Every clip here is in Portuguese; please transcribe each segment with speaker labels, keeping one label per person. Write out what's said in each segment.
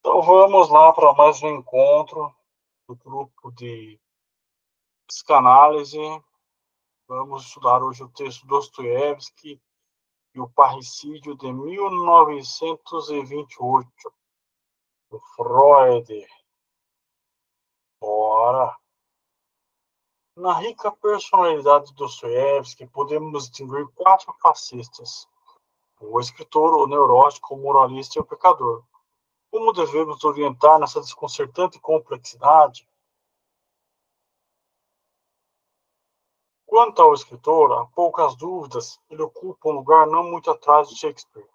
Speaker 1: Então vamos lá para mais um encontro do grupo de psicanálise. Vamos estudar hoje o texto Dostoiévski e o parricídio de 1928, do Freud. Bora! Na rica personalidade de Dostoiévski, podemos distinguir 4 facetas: o escritor, o neurótico, o moralista e o pecador. Como devemos orientar nessa desconcertante complexidade? Quanto ao escritor, há poucas dúvidas, ele ocupa um lugar não muito atrás de Shakespeare.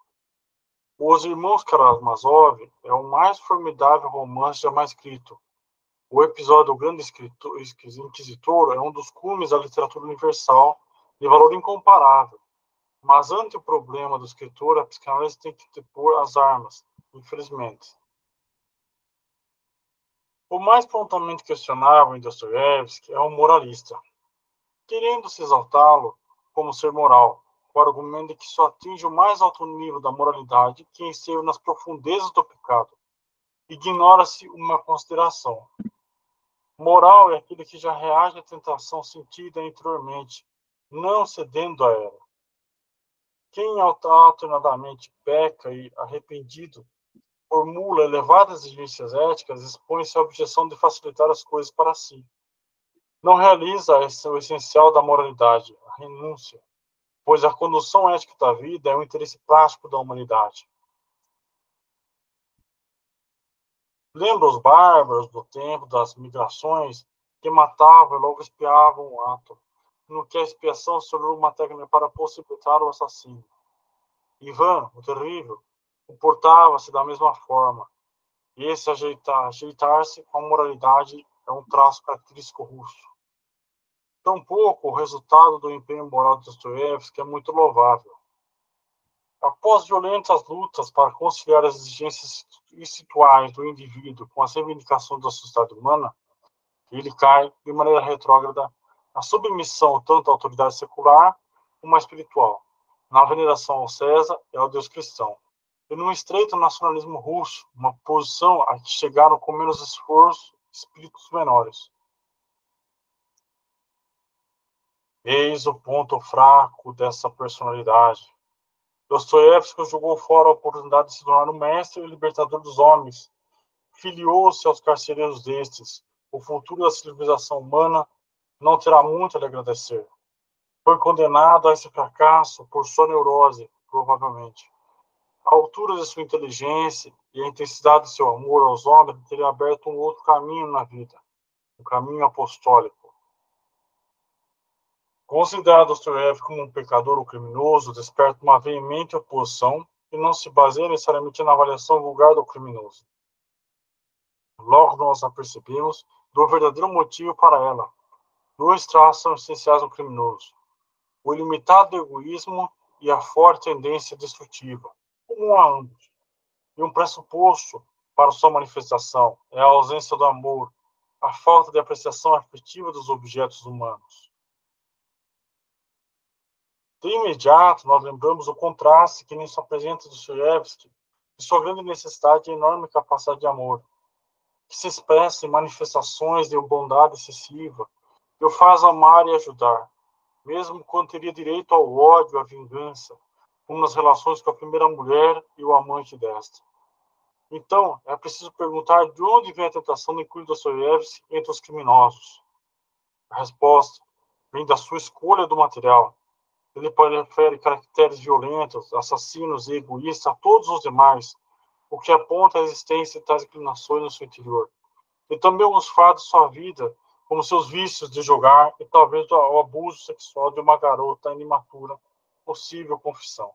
Speaker 1: Os Irmãos Karamazov é o mais formidável romance jamais escrito. O episódio do Grande Inquisitor é um dos cumes da literatura universal, de valor incomparável. Mas ante o problema do escritor, a psicanálise tem que depor as armas, infelizmente. O mais prontamente questionável em Dostoiévski é o moralista, querendo se exaltá-lo como ser moral, o argumento de que só atinge o mais alto nível da moralidade quem esteve nas profundezas do pecado. Ignora-se uma consideração. Moral é aquele que já reage à tentação sentida anteriormente, não cedendo a ela. Quem alternadamente peca e, arrependido, formula elevadas exigências éticas, expõe-se à objeção de facilitar as coisas para si. Não realiza o essencial da moralidade, a renúncia, pois a condução ética da vida é um interesse prático da humanidade. Lembra os bárbaros do tempo das migrações que matavam e logo expiavam o ato, no que a expiação se tornou uma técnica para possibilitar o assassino. Ivan, o terrível, comportava-se da mesma forma, e esse ajeitar-se com a moralidade é um traço característico russo. Tampouco o resultado do empenho moral de Dostoiévski é muito louvável. Após violentas lutas para conciliar as exigências institucionais do indivíduo com as reivindicações da sociedade humana, ele cai, de maneira retrógrada, na submissão tanto à autoridade secular como à espiritual, na veneração ao César e ao Deus cristão, e num estreito nacionalismo russo, uma posição a que chegaram com menos esforço espíritos menores. Eis o ponto fraco dessa personalidade. Dostoiévski jogou fora a oportunidade de se tornar o mestre e libertador dos homens. Filiou-se aos carcereiros destes. O futuro da civilização humana não terá muito a lhe agradecer. Foi condenado a esse fracasso por sua neurose, provavelmente. A altura de sua inteligência e a intensidade de seu amor aos homens teria aberto um outro caminho na vida, um caminho apostólico. Considerar Dostoiévski como um pecador ou criminoso desperta uma veemente oposição que não se baseia necessariamente na avaliação vulgar do criminoso. Logo nós apercebemos do verdadeiro motivo para ela. 2 traços são essenciais ao criminoso: o ilimitado egoísmo e a forte tendência destrutiva, comum a ambos. E um pressuposto para sua manifestação é a ausência do amor, a falta de apreciação afetiva dos objetos humanos. De imediato, nós lembramos o contraste que nisso apresenta Dostoiévski de sua grande necessidade e enorme capacidade de amor, que se expressa em manifestações de bondade excessiva, que o faz amar e ajudar, mesmo quando teria direito ao ódio e à vingança, como nas relações com a primeira mulher e o amante desta. Então, é preciso perguntar de onde vem a tentação de incluir Dostoiévski entre os criminosos. A resposta vem da sua escolha do material. Ele prefere caracteres violentos, assassinos e egoístas a todos os demais, o que aponta a existência de tais inclinações no seu interior. E também os fatos de sua vida, como seus vícios de jogar e talvez o abuso sexual de uma garota imatura, possível confissão.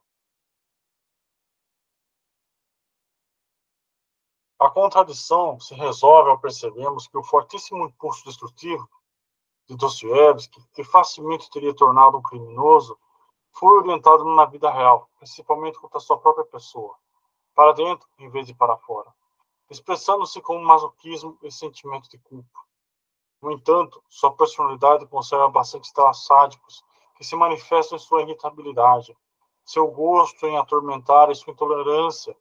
Speaker 1: A contradição se resolve ao percebermos que o fortíssimo impulso destrutivo de Dostoiévski, que facilmente teria tornado um criminoso, foi orientado na vida real, principalmente contra a sua própria pessoa, para dentro em vez de para fora, expressando-se como masoquismo e sentimento de culpa. No entanto, sua personalidade conserva bastante traços sádicos que se manifestam em sua irritabilidade, seu gosto em atormentar e sua intolerância,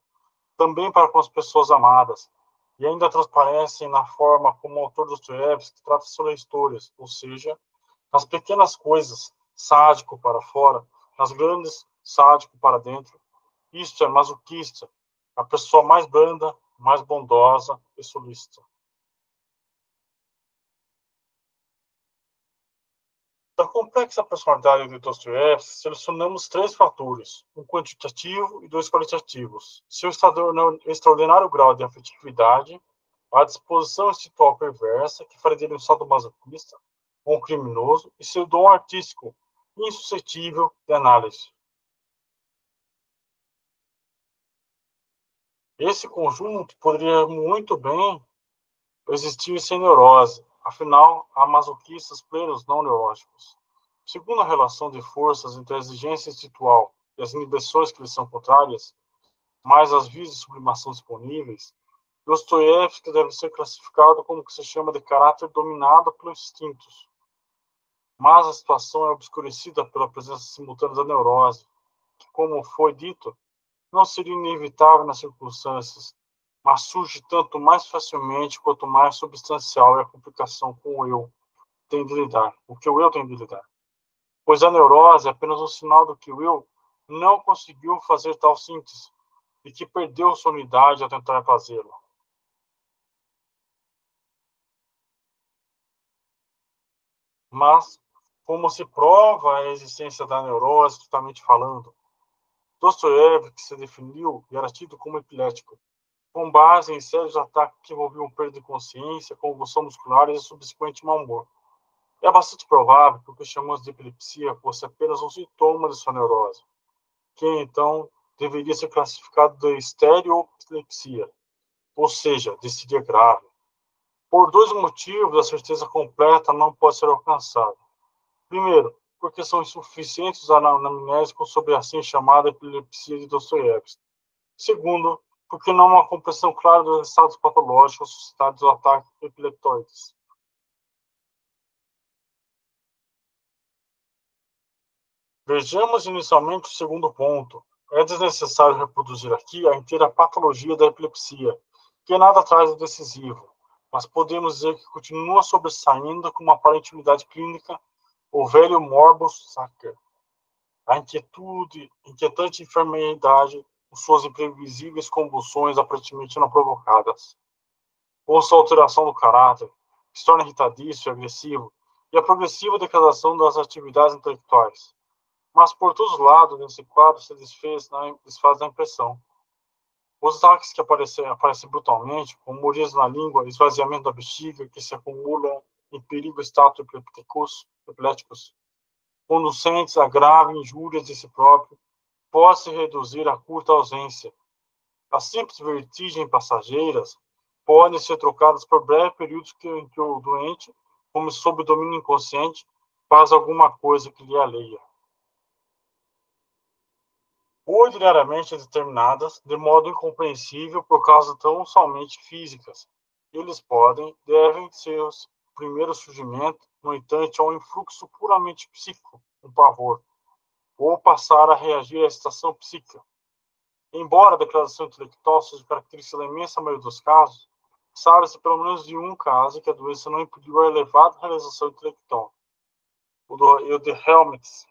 Speaker 1: também para com as pessoas amadas, e ainda transparecem na forma como o autor Dostoiévski trata suas histórias, ou seja, nas pequenas coisas, sádico para fora, nas grandes, sádico para dentro. Isto é masoquista, a pessoa mais branda, mais bondosa e solícita. Da complexa personalidade de Dostoiévski, selecionamos três fatores, um quantitativo e dois qualitativos. Seu extraordinário grau de afetividade, a disposição espiritual perversa, que faria dele um sadomasoquista, um criminoso, e seu dom artístico, insuscetível de análise. Esse conjunto poderia muito bem existir sem neurose, afinal, há masoquistas plenos não neuróticos. Segundo a relação de forças entre a exigência espiritual e as inibições que lhes são contrárias, mais as vias de sublimação disponíveis, Dostoiévski deve ser classificado como o que se chama de caráter dominado pelos instintos. Mas a situação é obscurecida pela presença simultânea da neurose, que, como foi dito, não seria inevitável nas circunstâncias, mas surge tanto mais facilmente quanto mais substancial é a complicação com o eu tem de lidar, o que o eu tem de lidar. Pois a neurose é apenas um sinal do que o eu não conseguiu fazer tal síntese e que perdeu sua unidade ao tentar fazê-lo. Mas, como se prova a existência da neurose, totalmente falando, Dostoiévski se definiu e era tido como epilético, com base em sérios ataques que envolviam perda de consciência, convulsão muscular e subsequente mau humor. É bastante provável que o que chamamos de epilepsia fosse apenas um sintoma de sua neurose, que então deveria ser classificado de estereoepilepsia, ou seja, de histeria grave. Por dois motivos, a certeza completa não pode ser alcançada. Primeiro, porque são insuficientes os anamnésicos sobre a assim chamada epilepsia de Dostoiévski. Segundo, porque não há uma compreensão clara dos estados patológicos suscitados do ataque epileptoides. Vejamos inicialmente o segundo ponto. É desnecessário reproduzir aqui a inteira patologia da epilepsia, que nada traz de decisivo, mas podemos dizer que continua sobressaindo com uma aparente unidade clínica o velho morbus Sacker, a inquietante enfermidade com suas imprevisíveis convulsões aparentemente não provocadas, ou sua alteração do caráter, que se torna irritadiço e agressivo, e a progressiva degradação das atividades intelectuais. Mas por todos os lados, nesse quadro, se desfaz da impressão. Os ataques que aparecem brutalmente, com morias na língua, esvaziamento da bexiga, que se acumulam em perigo status epiléticos, conducentes a grave injúrias de si próprio, pode se reduzir a curta ausência. As simples vertigens passageiras podem ser trocadas por breves períodos em que o doente, como sob domínio inconsciente, faz alguma coisa que lhe é alheia. Ordinariamente determinadas, de modo incompreensível por causas tão somente físicas. Eles devem ser o primeiro surgimento, no entanto, a um influxo puramente psíquico, um pavor, ou passar a reagir à excitação psíquica. Embora a declaração intelectual seja característica da imensa maioria dos casos, sabe-se pelo menos de um caso em que a doença não impediu a elevada realização intelectual, o de Helmholtz.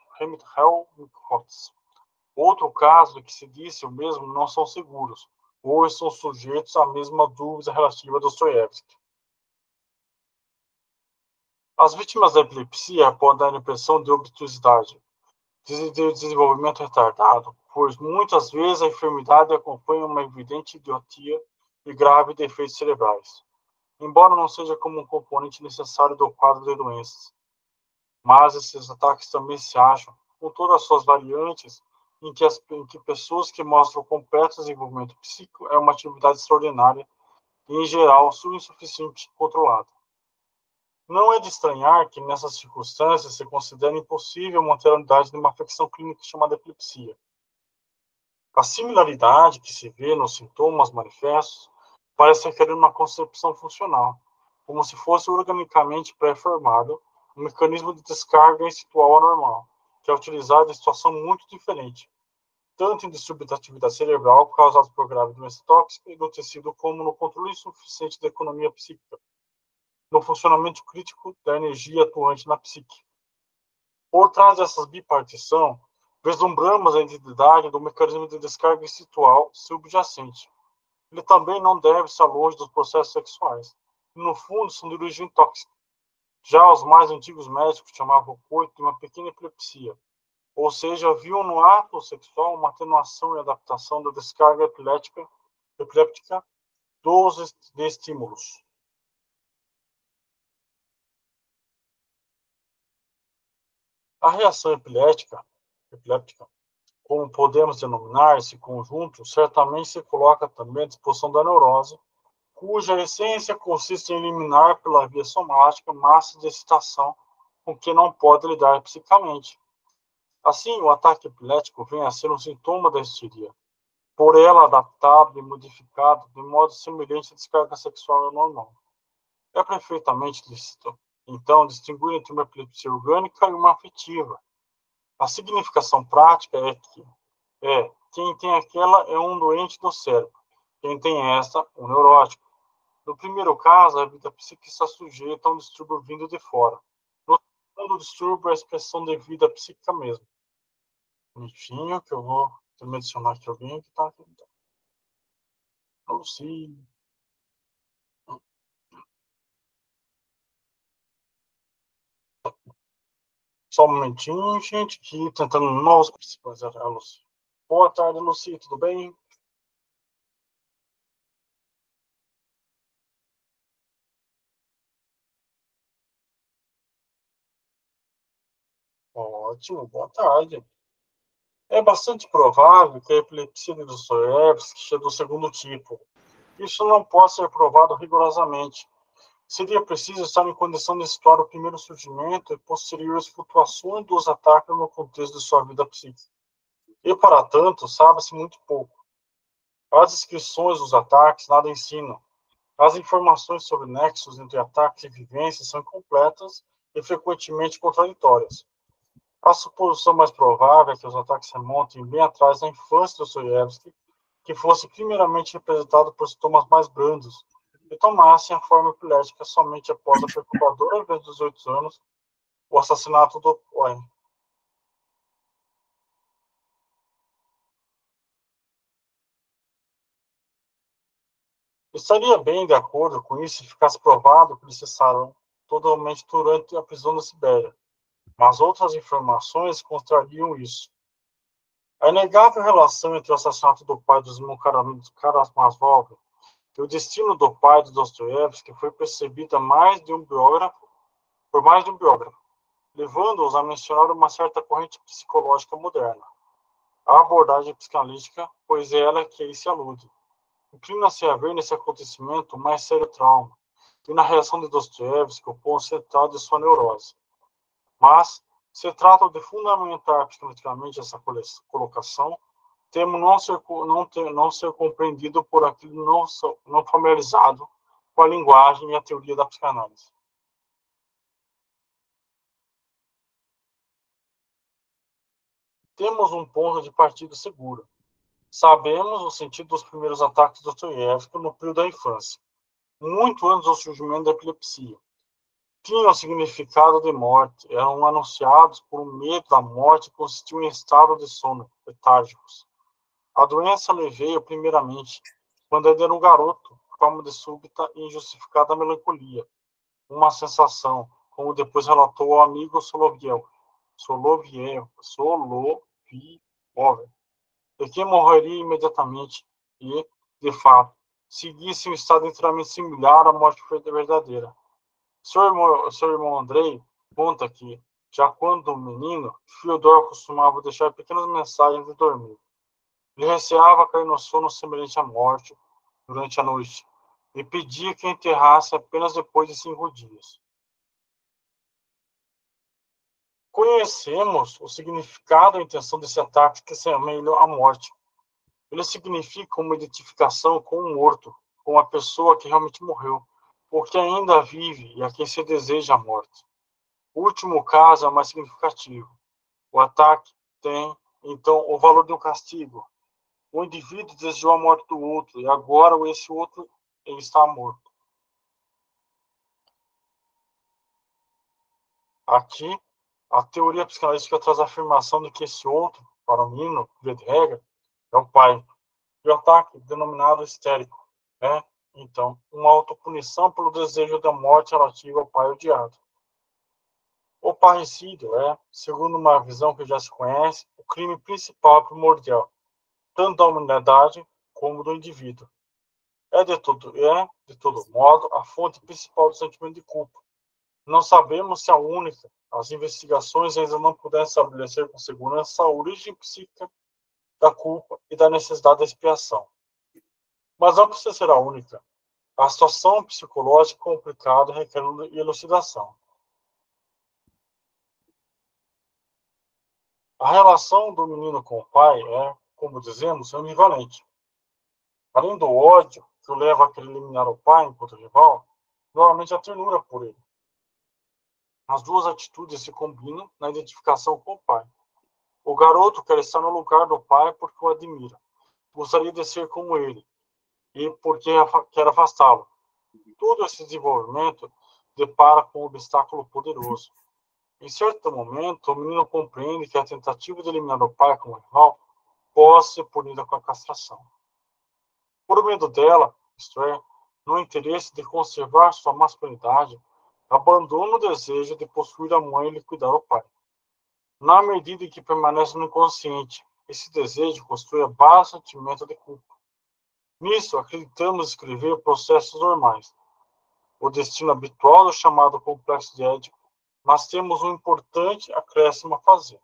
Speaker 1: Outro caso que se disse o mesmo não são seguros, ou estão sujeitos à mesma dúvida relativa a Dostoiévski. As vítimas da epilepsia podem dar a impressão de obtusidade, de desenvolvimento retardado, pois muitas vezes a enfermidade acompanha uma evidente idiotia e graves defeitos cerebrais, embora não seja como um componente necessário do quadro de doenças. Mas esses ataques também se acham, com todas as suas variantes, em que pessoas que mostram completo desenvolvimento psíquico é uma atividade extraordinária e, em geral, insuficiente controlada. Não é de estranhar que, nessas circunstâncias, se considere impossível manter a unidade de uma afecção clínica chamada epilepsia. A similaridade que se vê nos sintomas manifestos parece requerer uma concepção funcional, como se fosse organicamente pré-formado um mecanismo de descarga institucional anormal, que é utilizado em situação muito diferente. tanto em distúrbio da atividade cerebral causados por grave doença tóxica e do tecido, como no controle insuficiente da economia psíquica, no funcionamento crítico da energia atuante na psique. Por trás dessa bipartição, vislumbramos a identidade do mecanismo de descarga instintual subjacente. Ele também não deve estar longe dos processos sexuais, que no fundo são de origem tóxica. Já os mais antigos médicos chamavam o coito de uma pequena epilepsia, ou seja, viam no ato sexual uma atenuação e adaptação da descarga epiléptica dos estímulos. A reação epiléptica, como podemos denominar esse conjunto, certamente se coloca também à disposição da neurose, cuja essência consiste em eliminar pela via somática massa de excitação com que não pode lidar psicamente. Assim, o ataque epilético vem a ser um sintoma da histeria, por ela adaptado e modificado de modo semelhante à descarga sexual normal. É perfeitamente lícito, então, distinguir entre uma epilepsia orgânica e uma afetiva. A significação prática é que quem tem aquela é um doente do cérebro, quem tem esta, um neurótico. No primeiro caso, a vida psíquica está sujeita a um distúrbio vindo de fora. No segundo, o distúrbio é a expressão de vida psíquica mesmo. Bonitinho, que eu vou mencionar aqui alguém que está aqui. Lucy. Só um momentinho, gente, que tentando novos participantes. A Lucy. Boa tarde, Lucy, tudo bem? Ótimo, boa tarde. É bastante provável que a epilepsia de Dostoiévski seja do segundo tipo. Isso não pode ser provado rigorosamente. Seria preciso estar em condição de situar o primeiro surgimento e posteriores flutuações dos ataques no contexto de sua vida psíquica. E, para tanto, sabe-se muito pouco. As descrições dos ataques nada ensinam. As informações sobre nexos entre ataques e vivências são incompletas e frequentemente contraditórias. A suposição mais provável é que os ataques remontem bem atrás da infância de Dostoiévski, que fosse primeiramente representado por sintomas mais brandos e tomassem a forma epilética somente após a perturbadora vez dos 8 anos, o assassinato do pai. Estaria bem de acordo com isso se ficasse provado que eles cessaram totalmente durante a prisão da Sibéria, mas outras informações contrariam isso. A inegável relação entre o assassinato do pai dos irmãos Karamazov e o destino do pai de Dostoiévski foi percebida por mais de um biógrafo, levando-os a mencionar uma certa corrente psicológica moderna. A abordagem psicanalítica, pois é ela que aí se alude, inclina-se a ver nesse acontecimento um mais sério trauma, e na reação de Dostoiévski o ponto central de sua neurose. Mas, se trata de fundamentar psicanaliticamente essa colocação, temo não ser compreendido por aquele não familiarizado com a linguagem e a teoria da psicanálise. Temos um ponto de partida seguro. Sabemos o sentido dos primeiros ataques de Dostoiévski no período da infância, muito antes do surgimento da epilepsia. Tinham significado de morte, eram anunciados por um medo da morte que consistiu em estado de sono, letárgicos. A doença lhe veio, primeiramente, quando ele era um garoto, forma de súbita e injustificada melancolia, uma sensação, como depois relatou o amigo Soloviev, de que morreria imediatamente e, de fato, seguisse um estado inteiramente similar à morte verdadeira. Seu irmão Andrei conta que, já quando menino, Fyodor costumava deixar pequenas mensagens de dormir. Ele receava cair no sono semelhante à morte durante a noite e pedia que enterrasse apenas depois de 5 dias. Conhecemos o significado e a intenção desse ataque que semelha à morte. Ele significa uma identificação com o morto, com a pessoa que realmente morreu, ou que ainda vive e a quem se deseja a morte. O último caso é o mais significativo. O ataque tem Então, o valor do castigo. O indivíduo desejou a morte do outro, e agora esse outro ele está morto. Aqui, a teoria psicanalítica traz a afirmação de que esse outro, para o menino, via de regra, é o pai. E o ataque, denominado histérico, é, então, uma autopunição pelo desejo da morte relativa ao pai odiado. O parricídio é, segundo uma visão que já se conhece, o crime principal e primordial, tanto da humanidade como do indivíduo. De todo modo, a fonte principal do sentimento de culpa. Não sabemos se a única. As investigações ainda não puderam estabelecer com segurança a origem psíquica da culpa e da necessidade da expiação. Mas não precisa ser a única. A situação psicológica complicada requer elucidação. A relação do menino com o pai é, como dizemos, ambivalente. Além do ódio que o leva a querer eliminar o pai enquanto rival, normalmente a ternura por ele. As duas atitudes se combinam na identificação com o pai. O garoto quer estar no lugar do pai porque o admira. Gostaria de ser como ele e porque quer afastá-lo. Todo esse desenvolvimento depara com um obstáculo poderoso. Em certo momento, o menino compreende que a tentativa de eliminar o pai como rival pode ser punida com a castração. Por medo dela, isto é, no interesse de conservar sua masculinidade, abandona o desejo de possuir a mãe e liquidar o pai. Na medida em que permanece no inconsciente, esse desejo constitui a base do sentimento de culpa. Nisso, acreditamos escrever processos normais, o destino habitual do chamado complexo de Édipo, mas temos um importante acréscimo a fazer.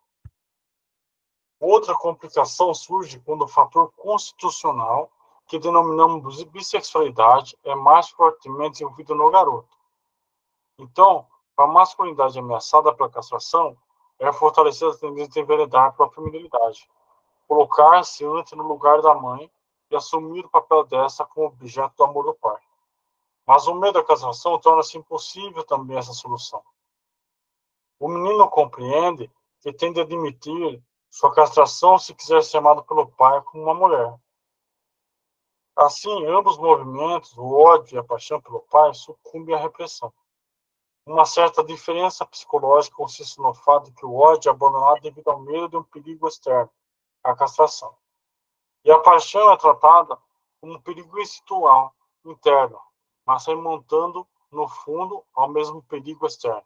Speaker 1: Outra complicação surge quando o fator constitucional, que denominamos de bissexualidade, é mais fortemente desenvolvido no garoto. Então, a masculinidade ameaçada pela castração é fortalecer a tendência de enveredar pela feminilidade, colocar-se antes no lugar da mãe e assumir o papel dessa como objeto do amor do pai. Mas o medo da castração torna-se impossível também essa solução. O menino compreende que tem de admitir sua castração se quiser ser amado pelo pai como uma mulher. Assim, ambos os movimentos, o ódio e a paixão pelo pai, sucumbem à repressão. Uma certa diferença psicológica consiste no fato de que o ódio é abandonado devido ao medo de um perigo externo, a castração. E a paixão é tratada como um perigo institucional, interno, mas remontando, no fundo, ao mesmo perigo externo.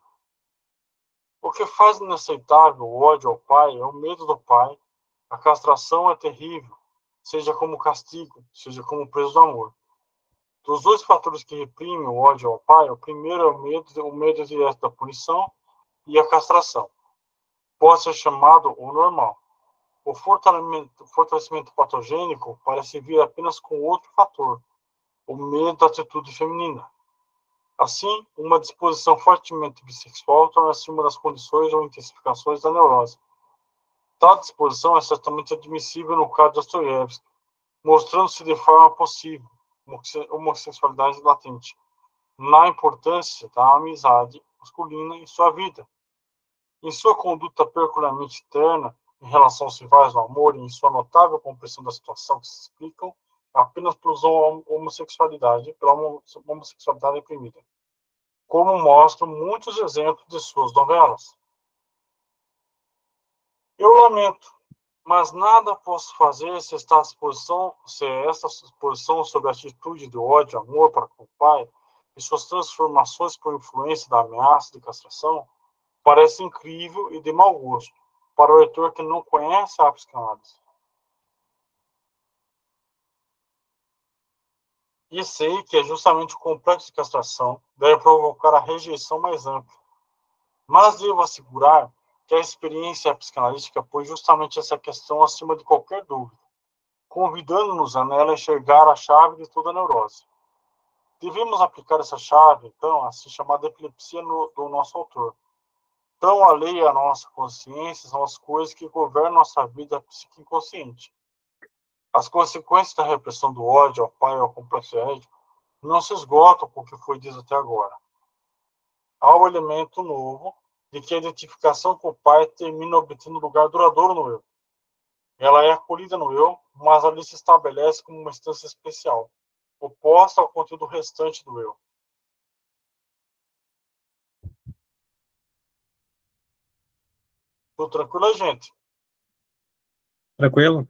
Speaker 1: O que faz inaceitável o ódio ao pai é o medo do pai. A castração é terrível, seja como castigo, seja como preço do amor. Dos dois fatores que reprimem o ódio ao pai, o primeiro é o medo direto da punição e a castração. Pode ser chamado o normal. O fortalecimento patogênico parece vir apenas com outro fator, o medo da atitude feminina. Assim, uma disposição fortemente bissexual torna-se uma das condições ou intensificações da neurose. Tal disposição é certamente admissível no caso de Dostoiévski, mostrando-se de forma possível homossexualidade latente, na importância da amizade masculina em sua vida. Em sua conduta peculiarmente terna, em relação aos rivais do amor e em sua notável compreensão da situação que se explicam apenas pela homossexualidade reprimida, como mostram muitos exemplos de suas novelas. Eu lamento, mas nada posso fazer se esta exposição sobre a atitude de ódio e amor para com o pai e suas transformações por influência da ameaça de castração parece incrível e de mau gosto para o leitor que não conhece a psicanálise. E sei que é justamente o complexo de castração deve provocar a rejeição mais ampla. Mas devo assegurar que a experiência psicanalítica pôs justamente essa questão acima de qualquer dúvida, convidando-nos a nela enxergar a chave de toda a neurose. Devemos aplicar essa chave, então, a assim chamada epilepsia do nosso autor. Tão alheia à nossa consciência são as coisas que governam nossa vida psíquica inconsciente. As consequências da repressão do ódio ao pai e ao complexo ético não se esgotam com o que foi dito até agora. Há o elemento novo de que a identificação com o pai termina obtendo lugar duradouro no eu. Ela é acolhida no eu, mas ali se estabelece como uma instância especial, oposta ao conteúdo restante do eu. Tudo tranquilo, gente?
Speaker 2: Tranquilo?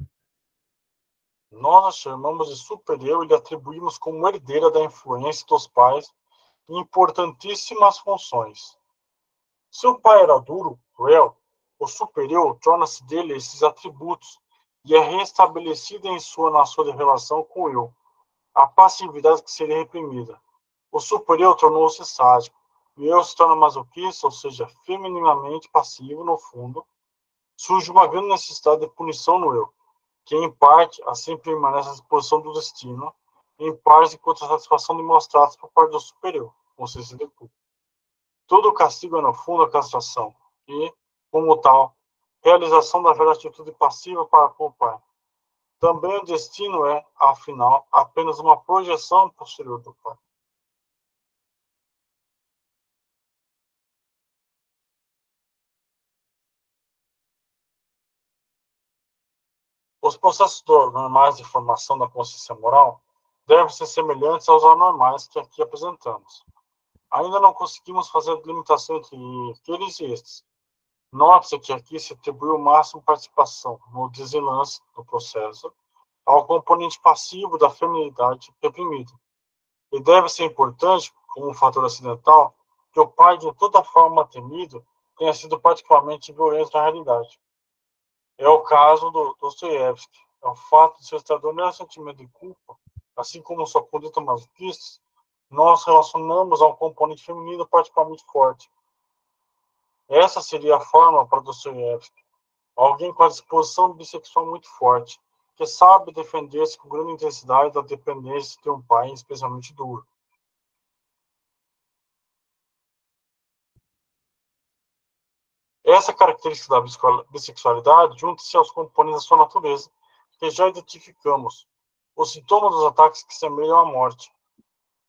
Speaker 1: Nós a chamamos de super-eu e lhe atribuímos como herdeira da influência dos pais em importantíssimas funções. Se o pai era duro, cruel, o super-eu torna-se dele esses atributos e é restabelecida na sua relação com o eu, a passividade que seria reprimida. O super-eu tornou-se sádico, e o eu se torna masoquista, ou seja, feminilamente passivo no fundo. Surge uma grande necessidade de punição no eu, que em parte assim permanece à disposição do destino, em parte enquanto a satisfação de mostrar-se por parte do superior, consciência de culpa. Todo castigo é, no fundo, a castração, e, como tal, realização da velha atitude passiva para com o pai. Também o destino é, afinal, apenas uma projeção posterior do pai. Os processos normais de formação da consciência moral devem ser semelhantes aos anormais que aqui apresentamos. Ainda não conseguimos fazer a delimitação entre aqueles e estes. Note-se que aqui se atribui o máximo participação no desenlace do processo ao componente passivo da feminilidade reprimida. E deve ser importante, como um fator acidental, que o pai, de toda forma temido, tenha sido particularmente violento na realidade. É o caso do Dostoiévski. É o fato de seu extraordinário sentimento de culpa, assim como sua conduta masoquista, nós relacionamos a um componente feminino particularmente forte. Essa seria a forma para Dostoiévski. Alguém com a disposição bissexual muito forte, que sabe defender-se com grande intensidade da dependência de um pai especialmente duro. Essa característica da bissexualidade junta-se aos componentes da sua natureza, que já identificamos. Os sintomas dos ataques que semelham à morte,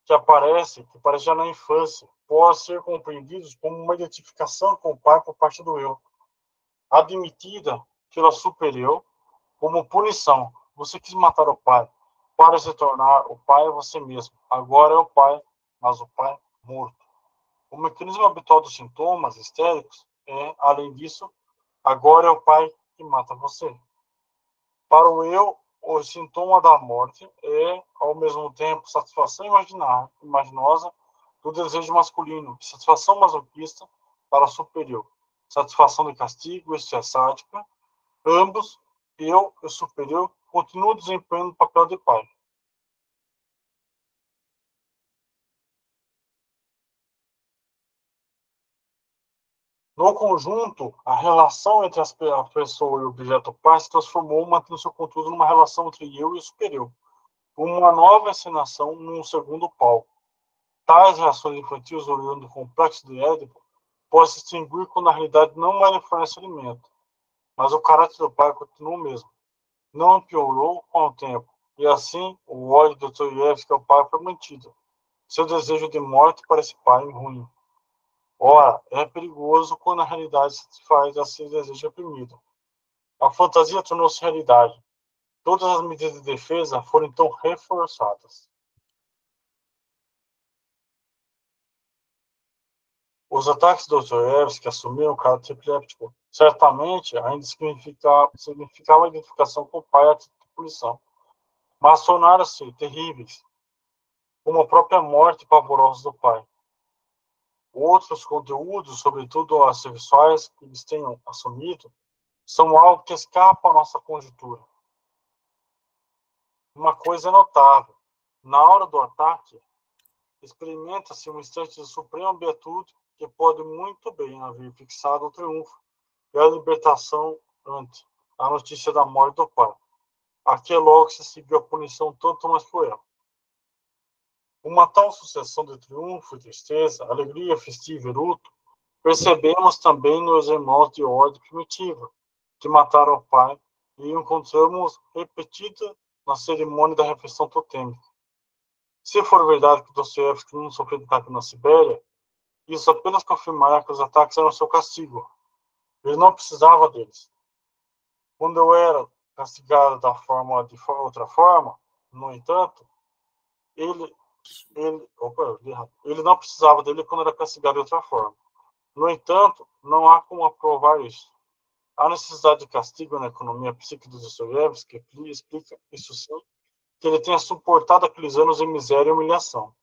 Speaker 1: que aparece já na infância, podem ser compreendidos como uma identificação com o pai por parte do eu, admitida pela superior como punição. Você quis matar o pai para se tornar o pai você mesmo. Agora é o pai, mas o pai morto. O mecanismo habitual dos sintomas histéricos é, além disso, agora é o pai que mata você. Para o eu, o sintoma da morte é, ao mesmo tempo, satisfação imaginosa do desejo masculino, satisfação masoquista para o superior, satisfação de castigo, este é sádica. Ambos, eu e o superior, continuam desempenhando o papel de pai. No conjunto, a relação entre a pessoa e o objeto pai se transformou, mantendo seu conteúdo numa relação entre eu e o superior, uma nova encenação num segundo palco. Tais reações infantis, olhando do complexo de Édipo, podem se extinguir quando a realidade não mais lhe fornece alimento, mas o caráter do pai continua o mesmo. Não piorou com o tempo, e assim o ódio do Dostoiévski ao pai foi mantido. Seu desejo de morte para esse pai ruim. Ora, é perigoso quando a realidade se faz assim desejo reprimido. A fantasia tornou-se realidade. Todas as medidas de defesa foram então reforçadas. Os ataques do Dostoiévski assumiram o caráter epiléptico. Certamente, ainda significava a identificação com o pai a título de punição. Mas tornaram-se terríveis, como a própria morte pavorosa do pai. Outros conteúdos, sobretudo as sexuais que eles tenham assumido, são algo que escapa à nossa conjuntura. Uma coisa é notável: na hora do ataque, experimenta-se um instante de suprema beatude que pode muito bem haver fixado o triunfo e a libertação ante a notícia da morte do pai. Aqui é logo que se seguiu a punição tanto mais cruel. Uma tal sucessão de triunfo e tristeza, alegria festiva e luto, percebemos também nos irmãos de ordem primitiva, que mataram o pai, e encontramos repetida na cerimônia da refeição totêmica. Se for verdade que Dostoiévski não sofreu ataque na Sibéria, isso apenas confirmará que os ataques eram seu castigo. Ele não precisava deles. Quando eu era castigado de outra forma, no entanto, ele não precisava dele quando era castigado de outra forma. No entanto, não há como aprovar isso. A necessidade de castigo na economia psíquica dos Dostoiévski explica isso sim, que ele tenha suportado aqueles anos de miséria e humilhação.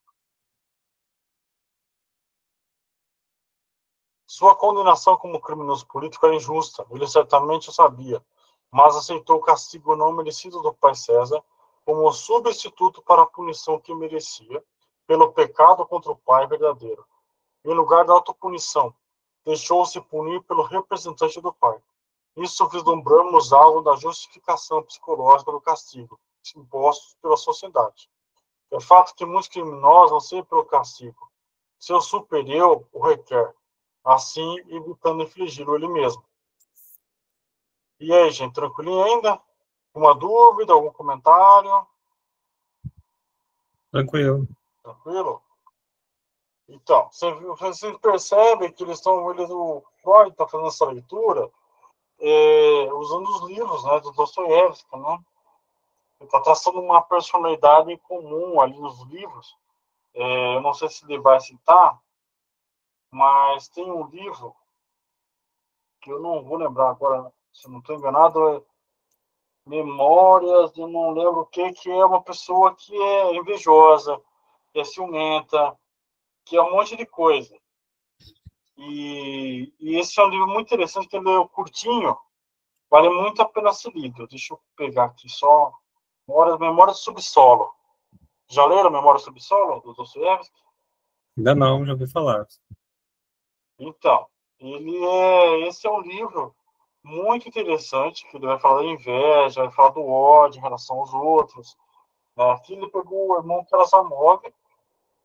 Speaker 1: Sua condenação como criminoso político era injusta, ele certamente o sabia, mas aceitou o castigo não merecido do pai César como substituto para a punição que merecia pelo pecado contra o pai verdadeiro. Em lugar da autopunição, deixou-se punir pelo representante do pai. Isso vislumbramos algo da justificação psicológica do castigo, imposto pela sociedade. É fato que muitos criminosos não sempre pelo castigo. Seu superior o requer, assim evitando infligi-lo ele mesmo. E aí, gente, tranquilinho ainda? Alguma dúvida, algum comentário?
Speaker 2: Tranquilo.
Speaker 1: Tranquilo? Então, você percebe que o Freud está fazendo essa leitura usando os livros, né, do Dostoiévski, né? Ele está traçando uma personalidade comum ali nos livros. Eu não sei se ele vai citar, mas tem um livro que eu não vou lembrar agora, se não estou enganado, é Memórias, eu não lembro o que é uma pessoa que é invejosa, que é ciumenta, que é um monte de coisa. E esse é um livro muito interessante, que ele é curtinho, vale muito a pena ser lido. Deixa eu pegar aqui só. Memórias do Subsolo. Já leram Memórias do Subsolo, do Dostoiévski?
Speaker 2: Ainda não, já ouvi falar.
Speaker 1: Então, esse é um livro muito interessante, que ele vai falar da inveja, vai falar do ódio em relação aos outros. Né? Aqui ele pegou o irmão Karamazov,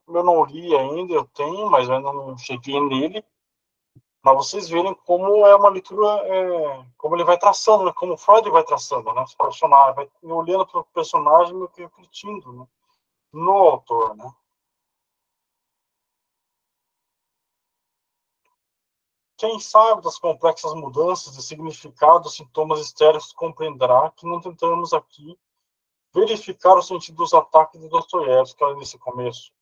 Speaker 1: eu não li ainda, eu tenho, mas eu ainda não cheguei nele. Mas vocês verem como é uma leitura, como ele vai traçando, né? Como Freud vai traçando, né? Os personagens, vai olhando para o personagem e refletindo, né? No autor, né? Quem sabe das complexas mudanças de significado dos sintomas histéricos compreenderá que não tentamos aqui verificar o sentido dos ataques de Dostoiévski ali nesse começo.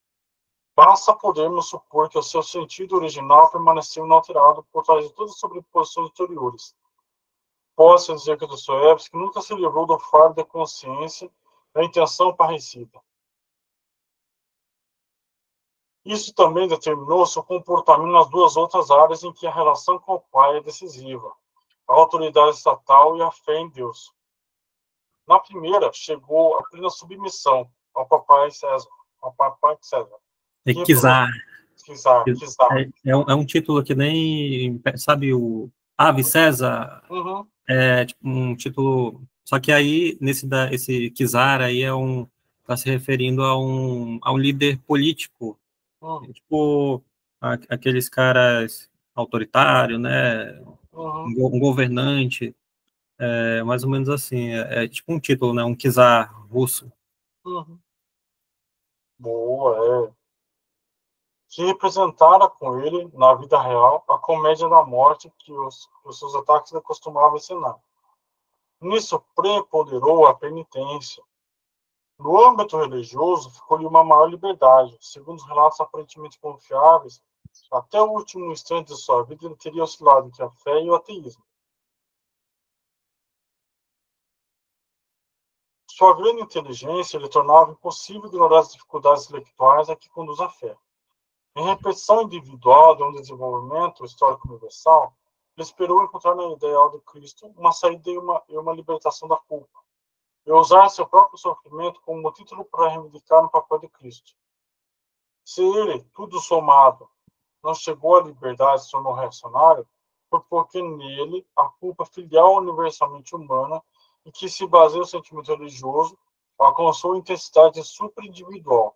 Speaker 1: Basta podermos supor que o seu sentido original permaneceu inalterado por trás de todas as sobreposições anteriores. Pode-se dizer que Dostoiévski nunca se livrou do fardo da consciência da intenção parricida. Isso também determinou seu comportamento nas duas outras áreas em que a relação com o pai é decisiva: a autoridade estatal e a fé em Deus. Na primeira, chegou a plena submissão ao papai César.
Speaker 2: É
Speaker 1: Que,
Speaker 2: Kizar.
Speaker 1: Kizar.
Speaker 2: É um título que nem, sabe, o Ave César,
Speaker 1: Uhum.
Speaker 2: é tipo um título, só que aí, esse Kizar aí está se referindo a um líder político,
Speaker 1: Uhum.
Speaker 2: tipo, aqueles caras autoritários, né,
Speaker 1: Uhum.
Speaker 2: um governante, mais ou menos assim, tipo um título, né, um Kizar russo.
Speaker 1: Uhum. Boa, que representara com ele, na vida real, a comédia da morte que os seus ataques costumavam ensinar. Nisso preponderou a penitência. No âmbito religioso, ficou-lhe uma maior liberdade. Segundo os relatos aparentemente confiáveis, até o último instante de sua vida ele teria oscilado entre a fé e o ateísmo. Sua grande inteligência lhe tornava impossível ignorar as dificuldades intelectuais a que conduz a fé. Em repetição individual de um desenvolvimento histórico universal, ele esperou encontrar no ideal de Cristo uma saída e uma libertação da culpa, e usar seu próprio sofrimento como título para reivindicar o papel de Cristo. Se ele, tudo somado, não chegou à liberdade e se tornou reacionário, foi porque nele a culpa filial universalmente humana, em que se baseia o sentimento religioso, alcançou intensidade superindividual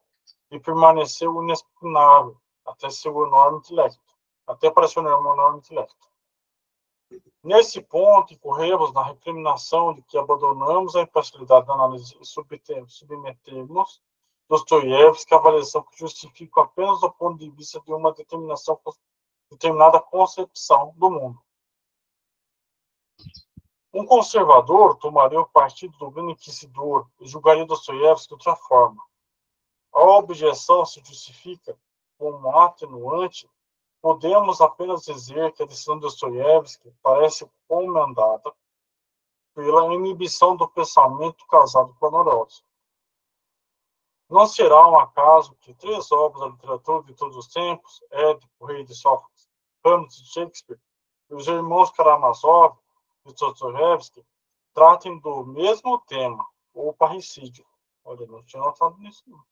Speaker 1: e permaneceu inexpugnável até seu enorme intelecto, até para seu enorme intelecto. Nesse ponto, incorremos na recriminação de que abandonamos a imparcialidade da análise e submetemos Dostoiévski à avaliação que justifica apenas do ponto de vista de uma determinada concepção do mundo. Um conservador tomaria o partido do grande inquisidor e julgaria Dostoiévski de outra forma. A objeção se justifica como atenuante. Podemos apenas dizer que a decisão de Dostoiévski parece comandada pela inibição do pensamento casado com a neurose. Não será um acaso que 3 obras da literatura de todos os tempos, Édipo, o Rei de Sófocles, Hamlet de Shakespeare, e os irmãos Karamazov de Dostoiévski, tratem do mesmo tema, o parricídio. Olha, não tinha notado nisso, não.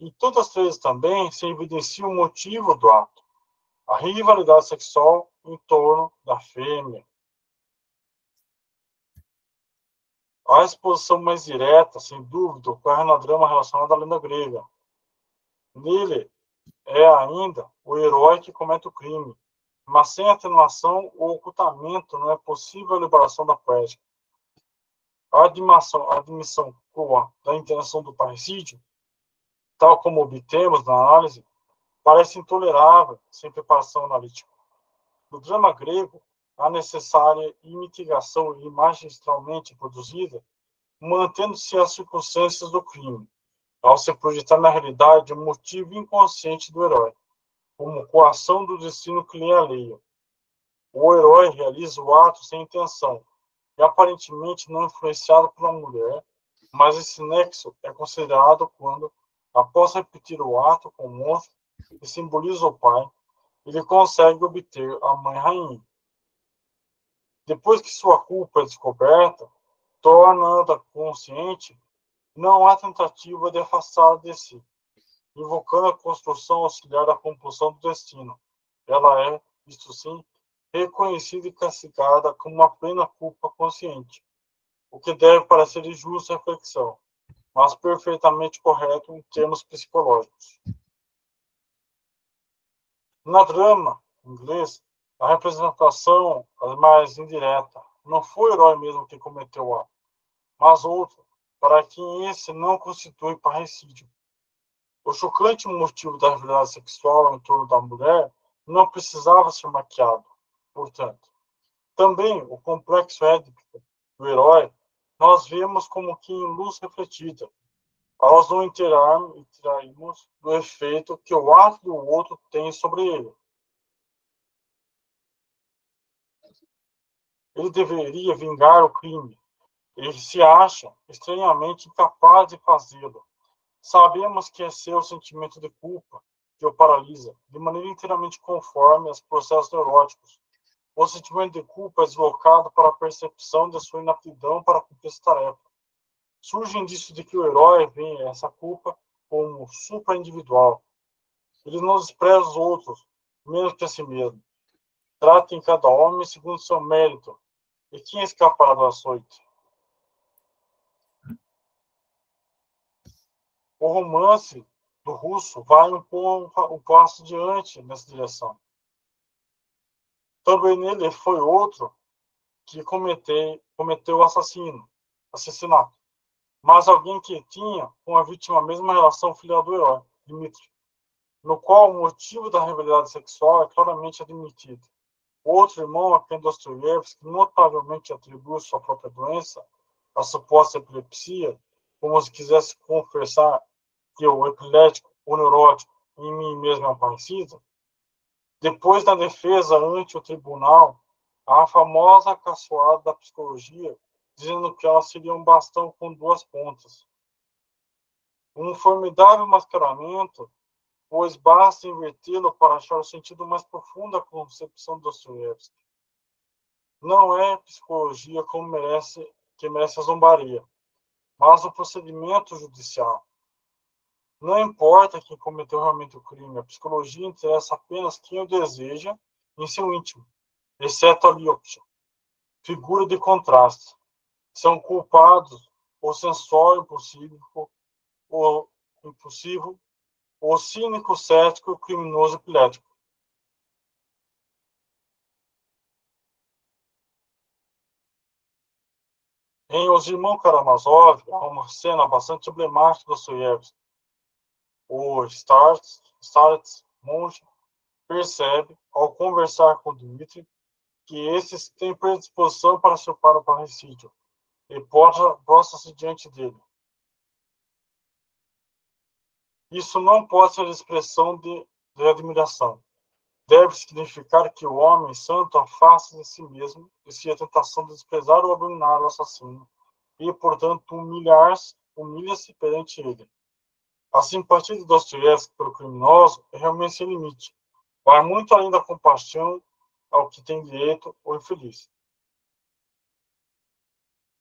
Speaker 1: E todas as 3 também se evidencia o motivo do ato, a rivalidade sexual em torno da fêmea. A exposição mais direta, sem dúvida, ocorre no drama relacionado à lenda grega. Nele é ainda o herói que comete o crime, mas sem atenuação ou ocultamento não é possível a liberação da poética. A admissão crua da intenção do parricídio, tal como obtemos na análise, parece intolerável sem preparação analítica. No drama grego, a necessária mitigação magistralmente produzida, mantendo-se as circunstâncias do crime, ao se projetar na realidade o motivo inconsciente do herói, como coação do destino que lhe é alheio. O herói realiza o ato sem intenção, e aparentemente não influenciado por uma mulher, mas esse nexo é considerado quando, após repetir o ato com o monstro, que simboliza o pai, ele consegue obter a mãe rainha. Depois que sua culpa é descoberta, tornando-a consciente, não há tentativa de afastá-la de si, invocando a construção auxiliar da compulsão do destino. Ela é, isto sim, reconhecida e castigada como uma plena culpa consciente, o que deve parecer de justa reflexão, mas perfeitamente correto em termos psicológicos. Na drama inglês, a representação é mais indireta. Não foi o herói mesmo que cometeu o ato, mas outro, para quem esse não constitui parricídio. O chocante motivo da rivalidade sexual em torno da mulher não precisava ser maquiado, portanto. Também o complexo édipo do herói nós vemos como que em luz refletida, ao nós não interarmos do efeito que o ato do outro tem sobre ele. Ele deveria vingar o crime. Ele se acha estranhamente incapaz de fazê-lo. Sabemos que é seu sentimento de culpa que o paralisa, de maneira inteiramente conforme aos processos neuróticos. O sentimento de culpa é deslocado para a percepção de sua inaptidão para cumprir essa tarefa. Surge indício de que o herói vê essa culpa como supra-individual. Ele não despreza os outros, menos que a si mesmo. Trata em cada homem segundo seu mérito. E quem escapará do açoite? O romance do russo vai um passo adiante nessa direção. Também nele foi outro que cometeu o assassinato. Mas alguém que tinha com a vítima a mesma relação filial do herói, Dmitri, no qual o motivo da rivalidade sexual é claramente admitido. Outro irmão, a quem Dostoiévski notavelmente atribui sua própria doença, a suposta epilepsia, como se quisesse confessar que o epilético, o neurótico, em mim mesmo é um parricida. Depois da defesa ante o tribunal, a famosa caçoada da psicologia, dizendo que ela seria um bastão com 2 pontas. Um formidável mascaramento, pois basta invertê-lo para achar o sentido mais profundo da concepção de Dostoiévski. Não é psicologia que merece a zombaria, mas o procedimento judicial. Não importa quem cometeu realmente o crime, a psicologia interessa apenas quem o deseja em seu íntimo, exceto a Lyopcha, figura de contraste. São culpados o sensório impulsivo, o cínico cético e o criminoso epilético. Em Os Irmãos Karamazov, há uma cena bastante emblemática do Dostoiévski. O Starets, monge, percebe, ao conversar com Dmitri, que esses têm predisposição para o parricídio e possa-se diante dele. Isso não pode ser expressão de admiração. Deve significar que o homem santo afasta de si mesmo e se a tentação de desprezar ou abominar o assassino e, portanto, humilha-se perante ele. A simpatia de Dostoiévski pelo criminoso é realmente sem limite. Vai muito além da compaixão ao que tem direito o infeliz.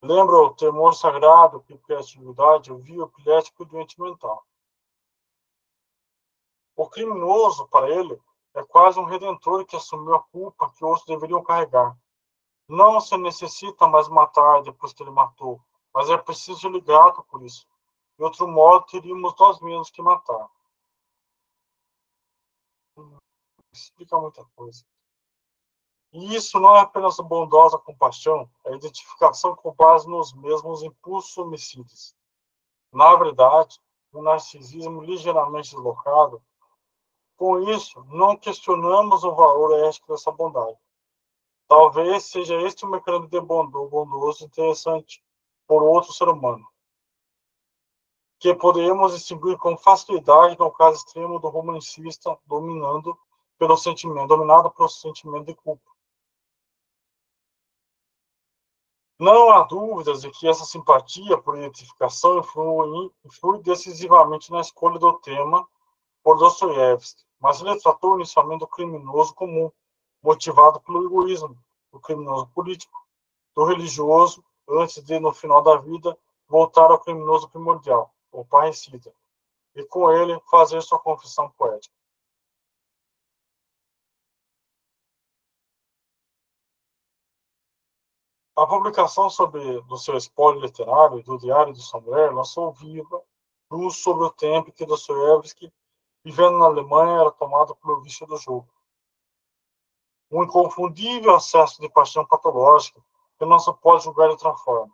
Speaker 1: Lembra o temor sagrado que, pela atividade, o via epilético e doente mental. O criminoso, para ele, é quase um redentor que assumiu a culpa que outros deveriam carregar. Não se necessita mais matar depois que ele matou, mas é preciso ser grato por isso. De outro modo, teríamos nós mesmos que matar. Explica muita coisa. E isso não é apenas bondosa compaixão, é identificação com base nos mesmos impulsos homicidas. Na verdade, um narcisismo ligeiramente deslocado. Com isso, não questionamos o valor ético dessa bondade. Talvez seja este um mecanismo de bondoso interessante por outro ser humano, que poderíamos distinguir com facilidade no caso extremo do romancista dominado pelo sentimento de culpa. Não há dúvidas de que essa simpatia por identificação influi decisivamente na escolha do tema por Dostoiévski, mas ele tratou inicialmente do criminoso comum, motivado pelo egoísmo, do criminoso político, do religioso, antes de, no final da vida, voltar ao criminoso primordial, o parricida, e com ele fazer sua confissão poética. A publicação do seu espólio literário, do Diário de Sombrero, lançou viva luz sobre o tempo que Dostoiévski, vivendo na Alemanha, era tomado pelo vício do jogo. Um inconfundível acesso de paixão patológica que não se pode julgar de outra forma.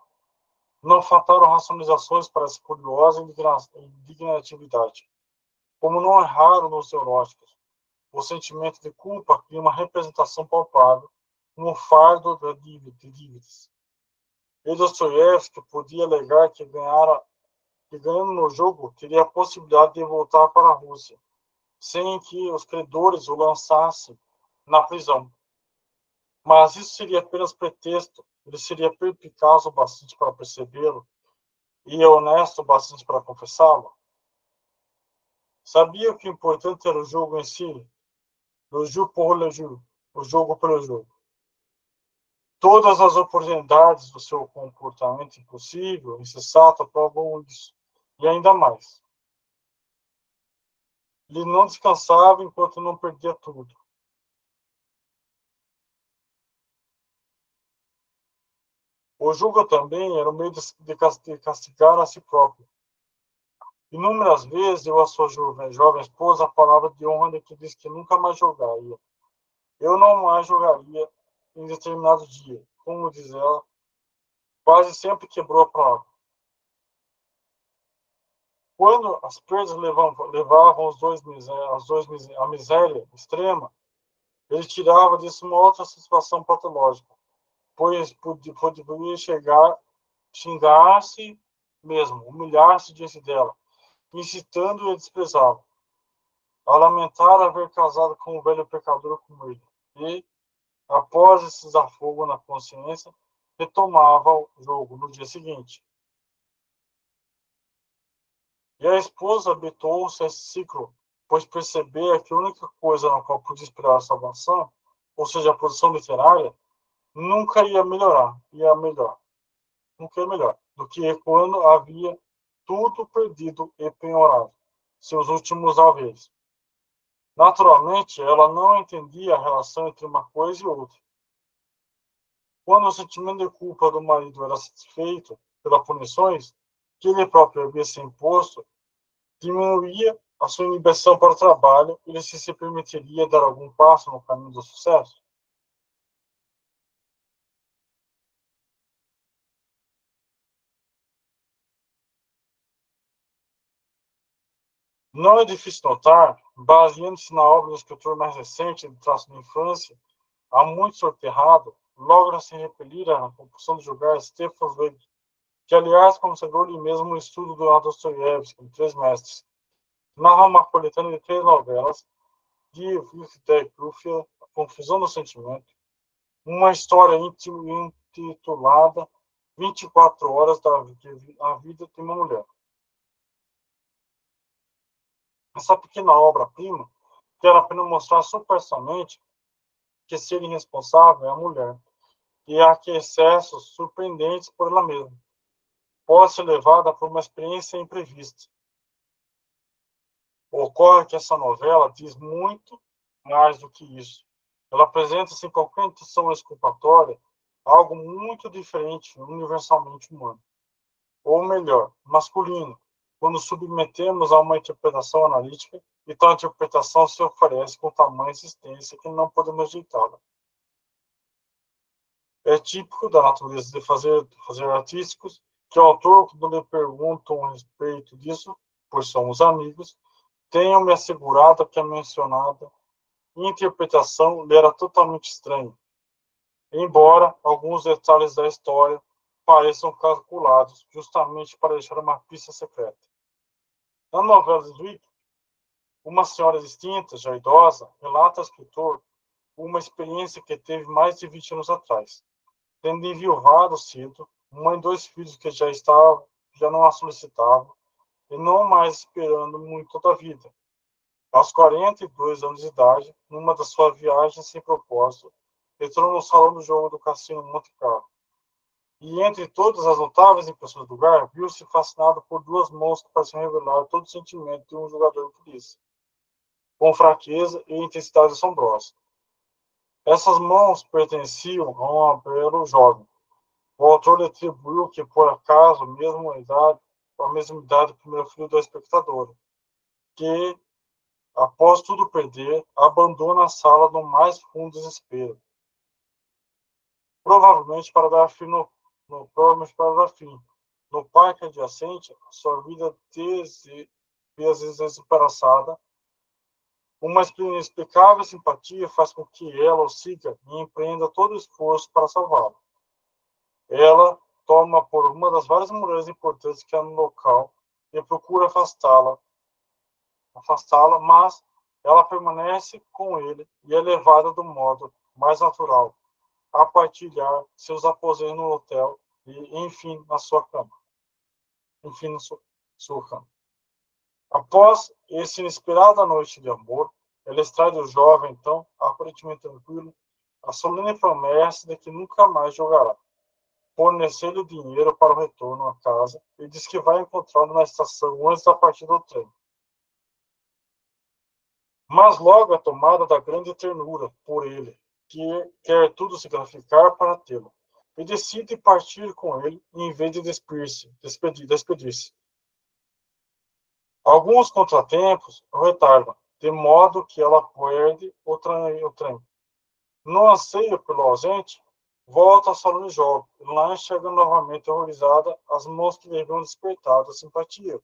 Speaker 1: Não faltaram racionalizações para essa curiosa indignatividade. Como não é raro nos neuróticos, o sentimento de culpa cria uma representação palpável, um fardo de dívidas. E Dostoiévski podia alegar que ganhando no jogo, teria a possibilidade de voltar para a Rússia, sem que os credores o lançassem na prisão. Mas isso seria apenas pretexto, ele seria perspicaz o bastante para percebê-lo e honesto o bastante para confessá-lo. Sabia que o importante era o jogo em si, o jogo pour le jeu, o jogo pelo jogo. Todas as oportunidades do seu comportamento impossível, insensato, provam isso. E ainda mais. Ele não descansava enquanto não perdia tudo. O jogo também era um meio de castigar a si próprio. Inúmeras vezes eu a sua jovem esposa a palavra de honra de que disse que nunca mais jogaria. Eu não mais jogaria em determinado dia. Como diz ela, quase sempre quebrou a palavra. Quando as perdas levavam os dois à miséria extrema, ele tirava disso uma outra satisfação patológica, pois poderia xingar-se mesmo, humilhar-se diante dela, incitando-o a desprezá-lo, a lamentar haver casado com um velho pecador como ele, e, após esse desafogo na consciência, retomava o jogo no dia seguinte. E a esposa habituou-se a esse ciclo, pois percebia que a única coisa na qual podia esperar a salvação, ou seja, a produção literária, nunca ia melhorar, nunca ia melhor, do que quando havia tudo perdido e penhorado, seus últimos haveres. Naturalmente, ela não entendia a relação entre uma coisa e outra. Quando o sentimento de culpa do marido era satisfeito pelas punições que ele próprio havia se imposto, diminuía a sua inibição para o trabalho e ele se permitiria dar algum passo no caminho do sucesso. Não é difícil notar, baseando-se na obra do escritor mais recente, do traço da infância, há muito soterrado, logra se repelir a compulsão de julgar Stefan Zweig, que, aliás, consagrou ele mesmo o estudo do Dostoiévski, em Três Mestres. Narra uma coletânea de 3 novelas, Die Wilde Rufia, A Confusão do Sentimento, uma história intitulada 24 Horas da Vida de uma Mulher. Essa pequena obra-prima quer apenas mostrar superficialmente que ser irresponsável é a mulher, e há que excessos surpreendentes por ela mesma pode ser levada por uma experiência imprevista. Ocorre que essa novela diz muito mais do que isso. Ela apresenta, sem qualquer intenção exculpatória, algo muito diferente, universalmente humano. Ou melhor, masculino, quando submetemos a uma interpretação analítica, e tal interpretação se oferece com tamanha insistência que não podemos rejeitá-la. É típico da natureza de fazer artísticos que o autor, quando lhe perguntam a respeito disso, pois somos amigos, tenham me assegurado que a mencionada interpretação lhe era totalmente estranha, embora alguns detalhes da história pareçam calculados justamente para deixar uma pista secreta. Na novela de Zweig, uma senhora distinta, já idosa, relata ao escritor uma experiência que teve mais de 20 anos atrás. Tendo enviuvado cedo, mãe de 2 filhos que já não a solicitavam, e não mais esperando muito da vida. Aos 42 anos de idade, numa das suas viagens sem propósito, entrou no salão do jogo do Cassino Monte Carlo. E entre todas as notáveis impressões do lugar, viu-se fascinado por 2 mãos que pareciam revelar todo o sentimento de um jogador de polícia, com fraqueza e intensidade assombrosa. Essas mãos pertenciam a um belo jovem. O autor lhe atribuiu que, por acaso, a mesma idade do primeiro filho da espectadora, que, após tudo perder, abandona a sala no mais fundo desespero. Provavelmente para dar fim no parque adjacente, sua vida desesperaçada, uma inexplicável simpatia faz com que ela o siga e empreenda todo o esforço para salvá-lo. Ela toma por uma das várias mulheres importantes que há no local e procura afastá-la, mas ela permanece com ele e é levada do modo mais natural a partilhar seus aposentos no hotel e, enfim, na sua cama. Sua cama. Após essa inesperada noite de amor, ela extrai do jovem, então, aparentemente tranquilo, a solene promessa de que nunca mais jogará. Fornecer-lhe dinheiro para o retorno à casa e diz que vai encontrá-lo na estação antes da partida do trem. Mas logo é tomada da grande ternura por ele, que quer tudo significar para tê-lo, e decide partir com ele em vez de despedir-se. Alguns contratempos o retardam, de modo que ela perde o trem. No anseio pelo ausente, volta ao salão de jogo, e lá enxerga novamente horrorizada as mãos que lhe haviam despertado a simpatia.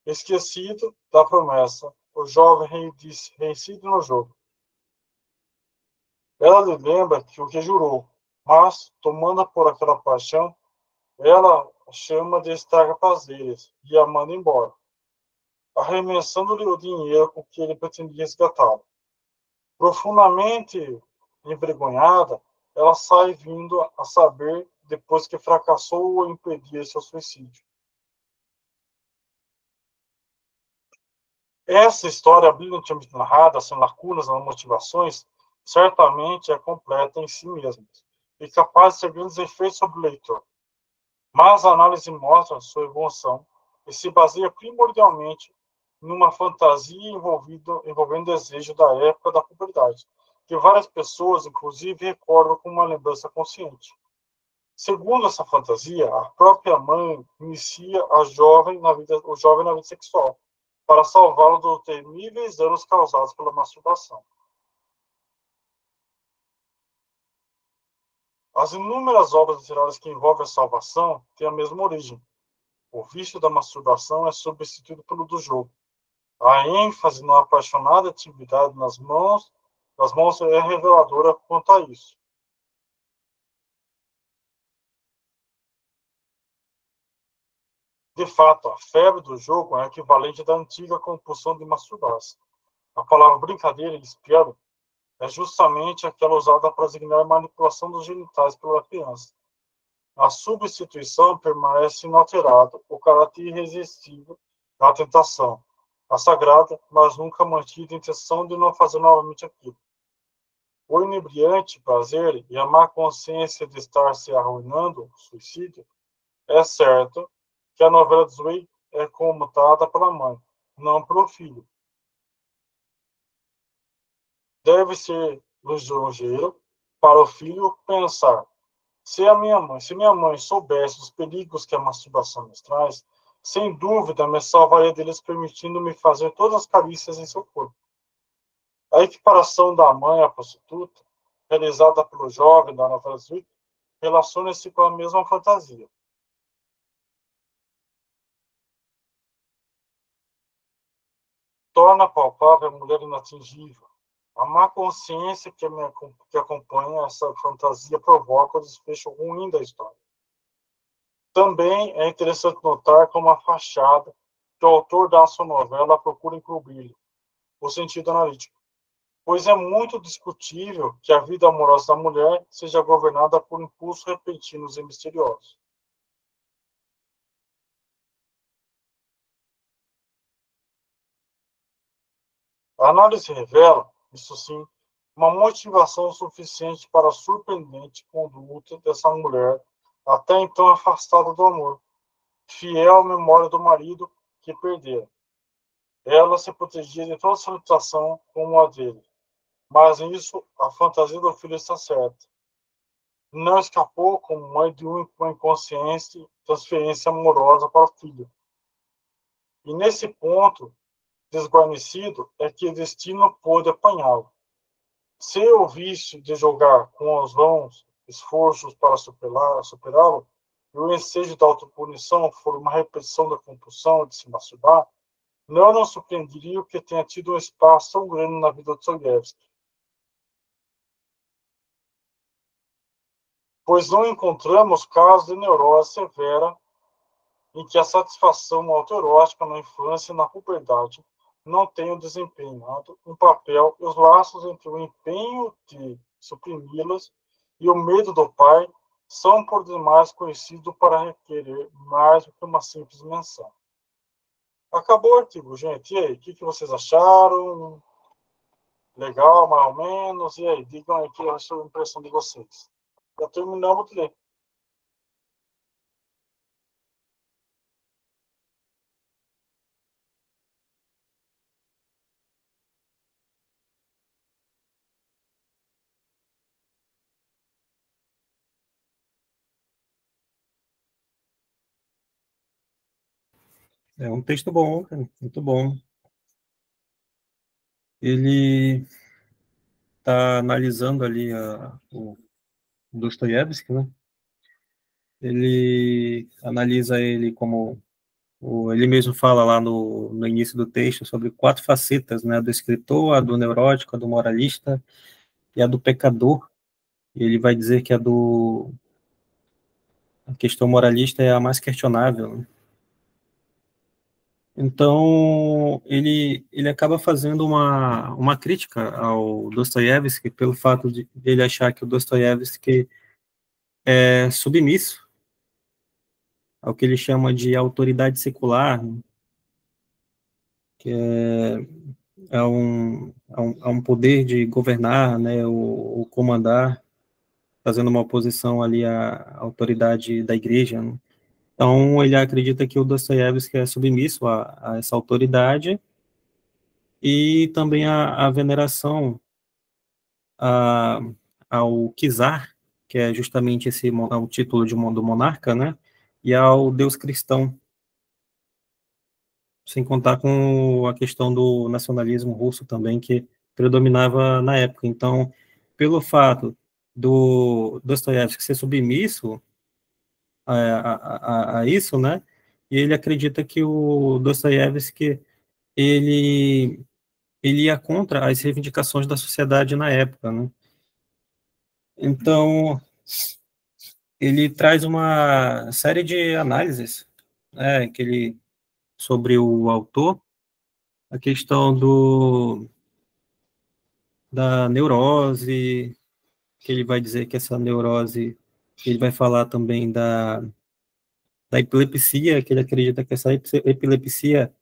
Speaker 1: Esquecido da promessa, o jovem reincide no jogo. Ela lhe lembra que o que jurou, mas, tomando por aquela paixão, ela chama de estraga-prazeres e a manda embora, arremessando-lhe o dinheiro com que ele pretendia resgatá-lo. Profundamente envergonhada, ela sai vindo a saber depois que fracassou a impedir seu suicídio. Essa história brilhantemente narrada, sem lacunas nas motivações, certamente é completa em si mesma e capaz de ter grandes efeitos sobre o leitor. Mas a análise mostra sua evolução e se baseia primordialmente numa fantasia envolvendo desejo da época da puberdade, que várias pessoas, inclusive, recordam com uma lembrança consciente. Segundo essa fantasia, a própria mãe inicia o jovem na vida sexual, para salvá-lo dos temíveis danos causados pela masturbação. As inúmeras obras literárias que envolvem a salvação têm a mesma origem. O vício da masturbação é substituído pelo do jogo. A ênfase na apaixonada atividade nas mãos das mãos é reveladora quanto a isso. De fato, a febre do jogo é equivalente da antiga compulsão de masturbar-se. A palavra brincadeira e espiado é justamente aquela usada para designar a manipulação dos genitais pela criança. A substituição permanece inalterada, o caráter irresistível da tentação, a sagrada, mas nunca mantida intenção de não fazer novamente aquilo. O inebriante prazer e a má consciência de estar se arruinando, o suicídio, é certo que a novela de Zweig é comutada pela mãe, não pelo filho. Deve ser lisonjeiro para o filho pensar: se minha mãe soubesse os perigos que a masturbação nos traz, sem dúvida me salvaria deles permitindo-me fazer todas as carícias em seu corpo. A equiparação da mãe à prostituta, realizada pelo jovem da novela Zweig, relaciona-se com a mesma fantasia. Torna palpável a mulher inatingível. A má consciência que acompanha essa fantasia provoca o desfecho ruim da história. Também é interessante notar como a fachada que o autor da sua novela procura encobrir o sentido analítico, pois é muito discutível que a vida amorosa da mulher seja governada por impulsos repentinos e misteriosos. A análise revela, isso sim, uma motivação suficiente para a surpreendente conduta dessa mulher, até então afastada do amor, fiel à memória do marido que perdera. Ela se protegia de toda solicitação como a dele, mas nisso a fantasia do filho está certa. Não escapou como mãe de uma inconsciente transferência amorosa para o filho. E nesse ponto desguarnecido é que o destino pôde apanhá-lo. Se o vício de jogar com os vãos esforços para superá-lo, e o ensejo da autopunição for uma repetição da compulsão de se masturbar, não surpreenderia que tenha tido um espaço tão grande na vida de Dostoiévski, pois não encontramos casos de neurose severa em que a satisfação autoerótica na infância e na puberdade não tenham desempenhado um papel e os laços entre o empenho de suprimi-las e o medo do pai são por demais conhecidos para requerer mais do que uma simples menção. Acabou o artigo, gente. E aí, o que vocês acharam? Legal, mais ou menos? E aí, digam aí que é a impressão de vocês. Já terminamos de ler.
Speaker 2: É um texto bom, cara, muito bom. Ele está analisando ali o Dostoiévski, né? Ele analisa ele como ele mesmo fala lá no início do texto sobre 4 facetas, né? A do escritor, a do neurótico, a do moralista e a do pecador. E ele vai dizer que a questão moralista é a mais questionável, né? Então, ele acaba fazendo uma crítica ao Dostoiévski pelo fato de ele achar que o Dostoiévski é submisso ao que ele chama de autoridade secular, né? Que é um poder de governar, né, o comandar, fazendo uma oposição ali à autoridade da igreja, né? Então, ele acredita que o Dostoiévski é submisso a essa autoridade e também a veneração a, ao czar, que é justamente é o título do monarca, né? E ao Deus cristão, sem contar com a questão do nacionalismo russo também, que predominava na época. Então, pelo fato do Dostoiévski ser submisso a isso, né? E ele acredita que o Dostoiévski ele ele ia contra as reivindicações da sociedade na época, né? Então, ele traz uma série de análises, né, sobre o autor, a questão da neurose, que ele vai dizer que essa neurose, ele vai falar também da epilepsia, que ele acredita que essa epilepsia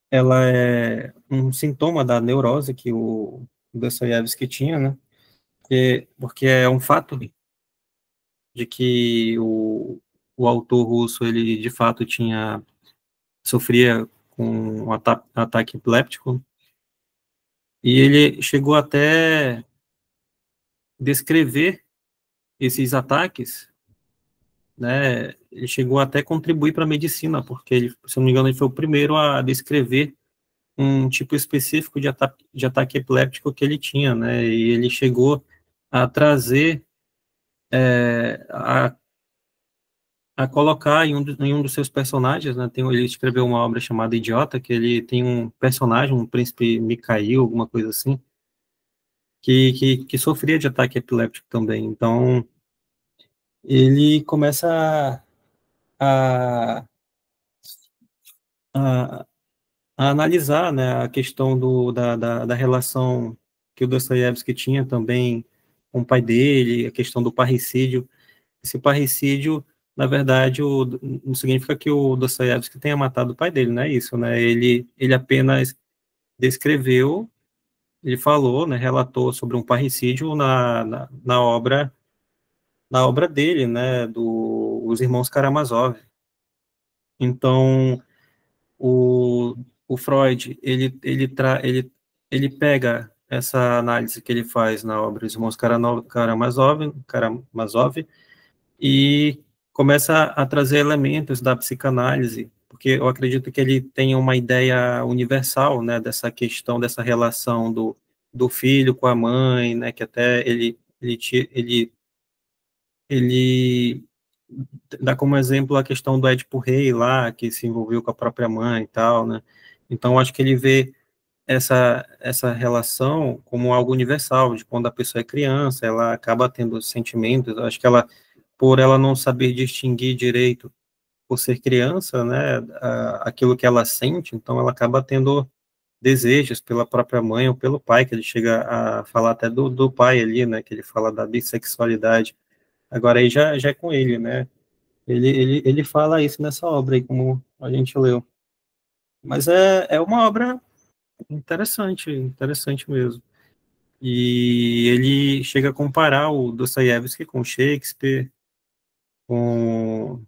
Speaker 2: ela é um sintoma da neurose que o Dostoiévski tinha, né? Porque é um fato de que o autor russo, ele de fato sofria com um ataque epiléptico, e ele chegou até descrever esses ataques, né? Ele chegou até a contribuir para a medicina, porque ele, se não me engano, ele foi o primeiro a descrever um tipo específico de ataque epiléptico que ele tinha, né? E ele chegou a trazer, a colocar em um dos seus personagens, né? Ele escreveu uma obra chamada Idiota, que ele tem um personagem, um príncipe Mikhail, alguma coisa assim, que sofria de ataque epiléptico também. Então, ele começa a, a, a analisar, né, a questão da relação que o Dostoiévski tinha também com o pai dele, a questão do parricídio. Esse parricídio, na verdade, não significa que o Dostoiévski tenha matado o pai dele, não é isso, né? Ele apenas descreveu, ele falou, né, relatou sobre um parricídio na obra dele, né, Os Irmãos Karamazov. Então, o, o Freud, ele pega essa análise que ele faz na obra Os Irmãos Karamazov e começa a trazer elementos da psicanálise, porque eu acredito que ele tenha uma ideia universal, né, dessa questão, dessa relação do filho com a mãe, né, que até ele dá como exemplo a questão do Édipo Rei lá, que se envolveu com a própria mãe e tal, né? Então, acho que ele vê essa relação como algo universal, de quando a pessoa é criança, ela acaba tendo sentimentos, acho que por ela não saber distinguir direito, por ser criança, né, aquilo que ela sente, então ela acaba tendo desejos pela própria mãe ou pelo pai, que ele chega a falar até do pai ali, né, que ele fala da bissexualidade. Agora aí já é com ele, né? Ele fala isso nessa obra aí, como a gente leu. Mas é uma obra interessante mesmo. E ele chega a comparar o Dostoiévski com Shakespeare, com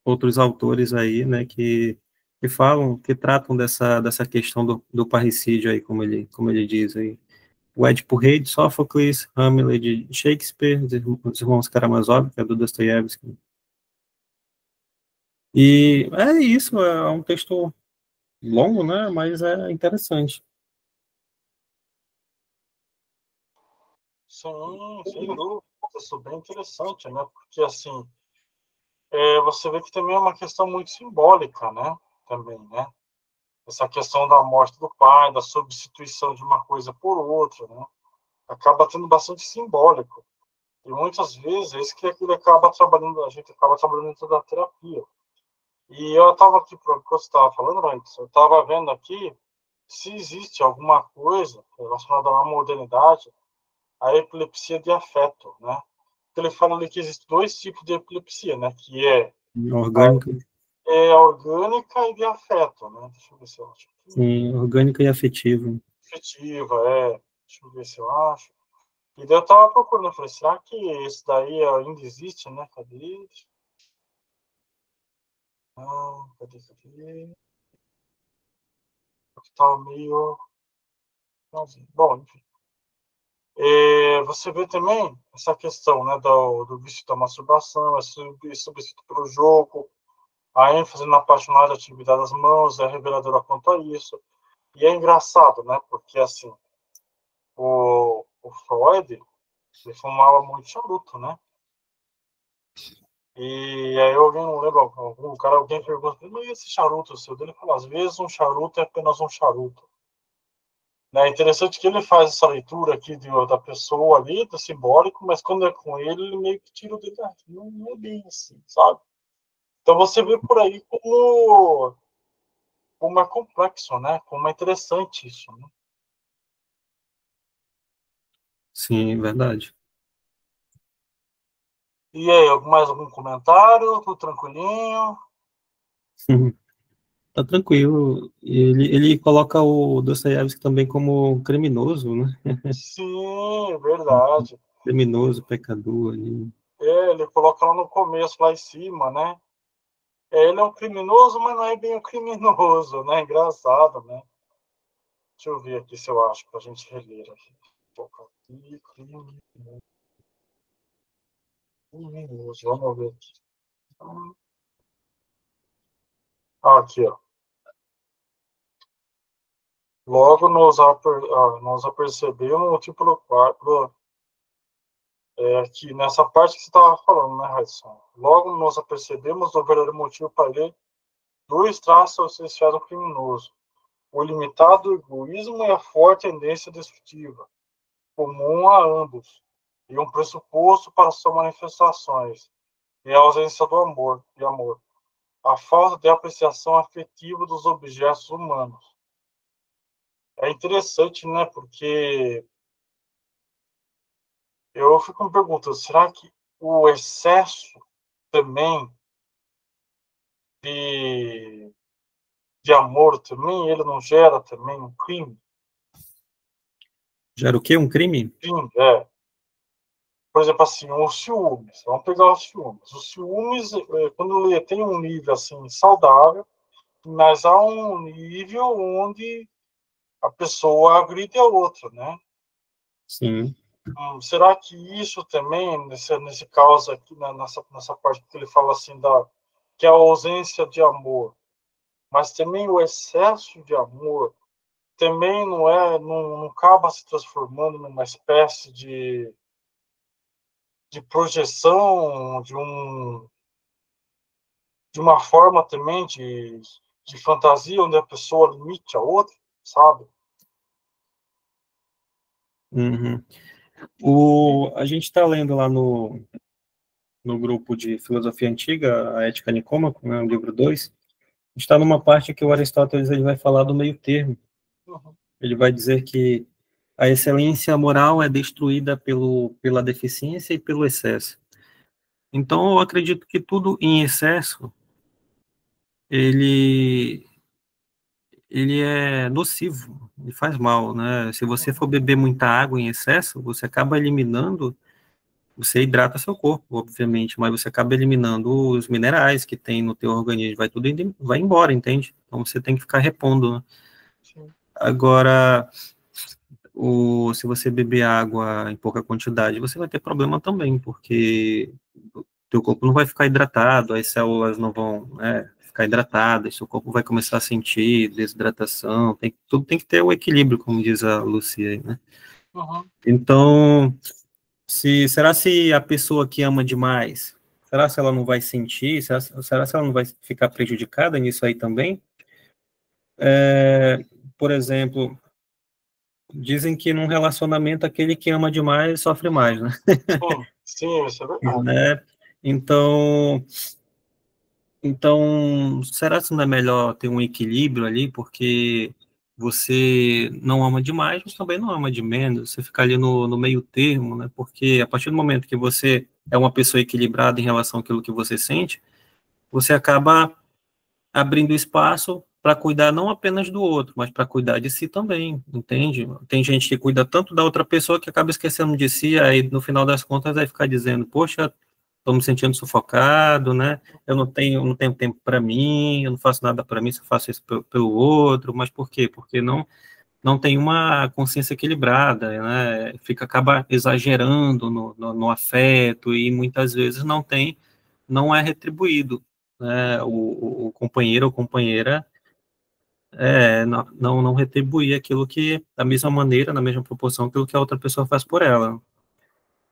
Speaker 2: outros autores aí, né, que falam, que tratam dessa questão do parricídio aí, como ele diz aí. O Édipo Rei de Sófocles, Hamlet de Shakespeare, os Irmãos Karamazov, que é do Dostoiévski. E é isso, é um texto longo, né, mas é interessante.
Speaker 1: Sim, sem dúvida. Isso é bem interessante, né? Porque, assim, você vê que também é uma questão muito simbólica, né? Também, né? Essa questão da morte do pai, da substituição de uma coisa por outra, né? Acaba tendo bastante simbólico. E muitas vezes é isso que ele acaba trabalhando, a gente acaba trabalhando dentro da terapia. E eu estava aqui, por que você estava falando antes, eu estava vendo aqui se existe alguma coisa relacionada à modernidade, a epilepsia de afeto, né? Ele fala ali que existem dois tipos de epilepsia, né? Que
Speaker 2: Orgânica,
Speaker 1: a orgânica e de afeto, né? Deixa eu ver se eu acho aqui.
Speaker 2: sim, orgânica e afetiva.
Speaker 1: Afetiva, Deixa eu ver se eu acho. E daí eu tava procurando, eu falei, será que esse daí ainda existe, né? Cadê? Não, cadê? Porque tava meio... Bom, enfim. Você vê também essa questão, né, do vício da masturbação, é substituído pelo jogo, a ênfase na parte mais da atividade das mãos é reveladora quanto a isso. E é engraçado, né, porque, assim, o Freud, ele fumava muito charuto, né? E aí alguém, não lembra, alguém pergunta, mas e esse charuto seu? Ele fala, às vezes um charuto é apenas um charuto. É interessante que ele faz essa leitura aqui da pessoa ali, do simbólico, mas quando é com ele, ele meio que tira o dedo. Não é bem assim, sabe? Então você vê por aí como é complexo, né? Como é interessante isso, né?
Speaker 2: Sim, verdade.
Speaker 1: E aí, mais algum comentário? Tudo tranquilinho?
Speaker 2: Tá tranquilo. Ele coloca o Dostoiévski também como criminoso, né?
Speaker 1: Sim, verdade.
Speaker 2: Criminoso, pecador ali.
Speaker 1: Ele coloca lá no começo, lá em cima, né? Ele é um criminoso, mas não é bem um criminoso, né? Engraçado, né? Deixa eu ver aqui se eu acho, pra gente reler aqui. Criminoso, vamos ver aqui. Aqui, ó. Logo nós apercebemos, tipo, 4, que nessa parte que você estava falando, né, Raíssa? Logo nós apercebemos o verdadeiro motivo para ler dois traços essenciais do criminoso: o limitado egoísmo e a forte tendência destrutiva, comum a ambos, e um pressuposto para suas manifestações, e a ausência do amor, a falta de apreciação afetiva dos objetos humanos. É interessante, né, porque eu fico me perguntando, será que o excesso também de, de amor também, ele não gera também um crime?
Speaker 2: Já era o quê? Um crime?
Speaker 1: Sim, é. Por exemplo, assim, os ciúmes. Vamos pegar os ciúmes. Os ciúmes, quando ele tem um nível assim saudável, mas há um nível onde a pessoa agride a outra, né?
Speaker 2: Sim.
Speaker 1: Será que isso também, nesse caso aqui, nessa parte que ele fala assim, que é a ausência de amor, mas também o excesso de amor, também não acaba se transformando numa espécie de projeção, de uma forma também de fantasia, onde a pessoa limite a outra, sabe?
Speaker 2: Uhum. A gente está lendo lá no grupo de filosofia antiga, a Ética Nicômaco, né, o livro 2. A gente está numa parte que o Aristóteles ele vai falar do meio termo.
Speaker 1: Uhum.
Speaker 2: Ele vai dizer que a excelência moral é destruída pela deficiência e pelo excesso. Então, eu acredito que tudo em excesso, ele, ele é nocivo, ele faz mal, né? Se você for
Speaker 1: Uhum.
Speaker 2: beber muita água em excesso, você acaba eliminando, você hidrata seu corpo, obviamente, mas você acaba eliminando os minerais que tem no teu organismo, vai tudo vai embora, entende? Então, você tem que ficar repondo, né?
Speaker 1: Sim.
Speaker 2: Agora, se você beber água em pouca quantidade, você vai ter problema também, porque o teu corpo não vai ficar hidratado, as células não vão, né, ficar hidratadas, seu corpo vai começar a sentir desidratação, tudo tem que ter o equilíbrio, como diz a Lucia aí, né?
Speaker 1: Uhum.
Speaker 2: Então, será se a pessoa que ama demais, será se ela não vai sentir, será se ela não vai ficar prejudicada nisso aí também? Por exemplo, dizem que num relacionamento aquele que ama demais sofre mais, né?
Speaker 1: Sim, sim, isso é verdade.
Speaker 2: Né? Então, será que não é melhor ter um equilíbrio ali, porque você não ama demais, mas também não ama de menos, você fica ali no meio termo, né? Porque a partir do momento que você é uma pessoa equilibrada em relação àquilo que você sente, você acaba abrindo espaço para cuidar não apenas do outro, mas para cuidar de si também, entende? Tem gente que cuida tanto da outra pessoa que acaba esquecendo de si, aí no final das contas vai ficar dizendo, poxa, estou me sentindo sufocado, né? Eu não tenho tempo para mim, eu não faço nada para mim, só faço isso pelo outro, mas por quê? Porque não tem uma consciência equilibrada, né? Acaba exagerando no afeto e muitas vezes não é retribuído, né? O companheiro ou companheira não retribuir aquilo que, da mesma maneira, na mesma proporção, aquilo que a outra pessoa faz por ela.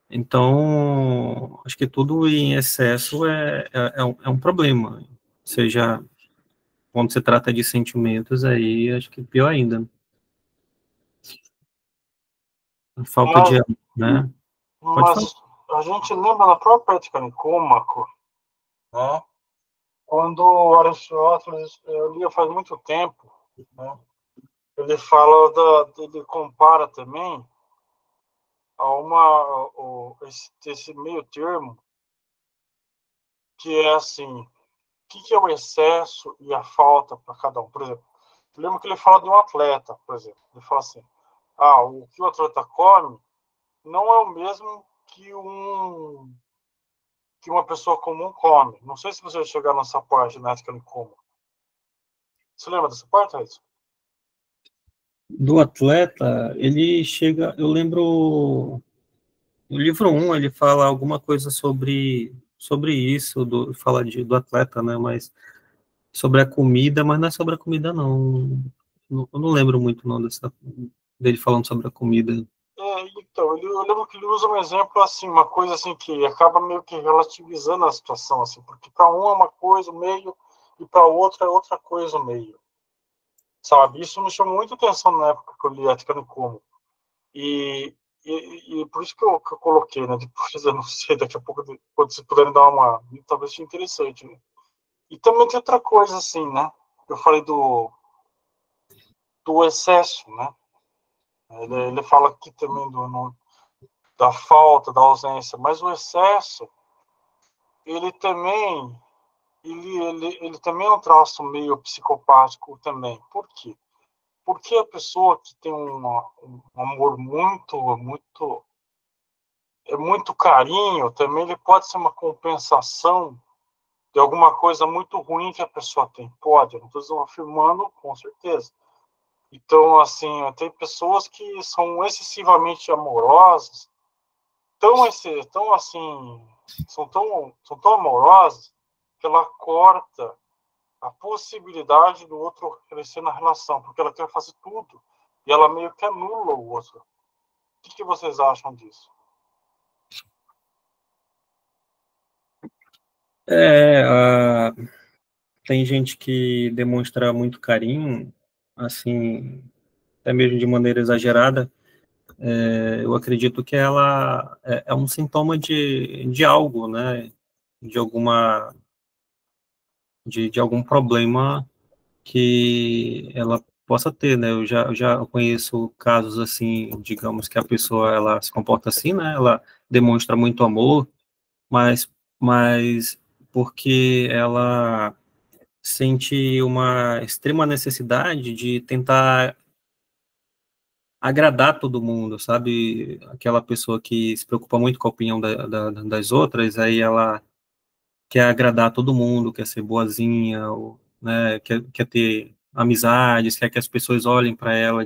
Speaker 2: Então, acho que tudo em excesso é um problema. Seja quando se trata de sentimentos, aí acho que pior ainda. falta de,
Speaker 1: Mas,
Speaker 2: né? Pode falar.
Speaker 1: mas a gente lembra na própria Ética Nicômaco, né? Quando Aristóteles, eu li faz muito tempo, né? Ele fala ele compara também a esse meio termo, que é assim, o que é o excesso e a falta para cada um. Por exemplo, eu lembro que ele fala de um atleta, por exemplo. Ele fala assim, o que o atleta come não é o mesmo que uma pessoa comum come. Não sei se você chegar nessa parte na ética como. Você lembra dessa parte, Edson?
Speaker 2: Do atleta, ele chega, eu lembro, no livro um ele fala alguma coisa sobre isso, fala do atleta, né, mas sobre a comida, mas não é sobre a comida, não. Eu não lembro muito, não, dele falando sobre a comida.
Speaker 1: Então, eu lembro que ele usa um exemplo assim, uma coisa assim que acaba meio que relativizando a situação, assim, porque para um é uma coisa, o meio, e para o outro é outra coisa, o meio. Sabe? Isso me chamou muita atenção na época que eu li Ética no Como. E, e por isso que eu coloquei, né? Depois, eu não sei, daqui a pouco, quando vocês puderem dar uma. Talvez seja interessante, né? E também tem outra coisa, assim, né? Eu falei do excesso, né? Ele fala aqui também da falta, da ausência, mas o excesso, ele também, ele também é um traço meio psicopático também. Por quê? Porque a pessoa que tem um amor muito carinho, também ele pode ser uma compensação de alguma coisa muito ruim que a pessoa tem. Pode, eu não estou afirmando, com certeza. Então, assim, tem pessoas que são excessivamente amorosas, tão assim, são tão amorosas que ela corta a possibilidade do outro crescer na relação, porque ela quer fazer tudo e ela meio que anula o outro. O que vocês acham disso?
Speaker 2: É, tem gente que demonstra muito carinho, assim, até mesmo de maneira exagerada. Eu acredito que ela é um sintoma de algo, né? De de algum problema que ela possa ter, né? Eu já conheço casos assim, digamos que a pessoa ela se comporta assim, né? Ela demonstra muito amor, mas mas porque ela sente uma extrema necessidade de tentar agradar todo mundo, sabe? Aquela pessoa que se preocupa muito com a opinião das outras, aí ela quer agradar todo mundo, quer ser boazinha, ou, né? Quer ter amizades, quer que as pessoas olhem para ela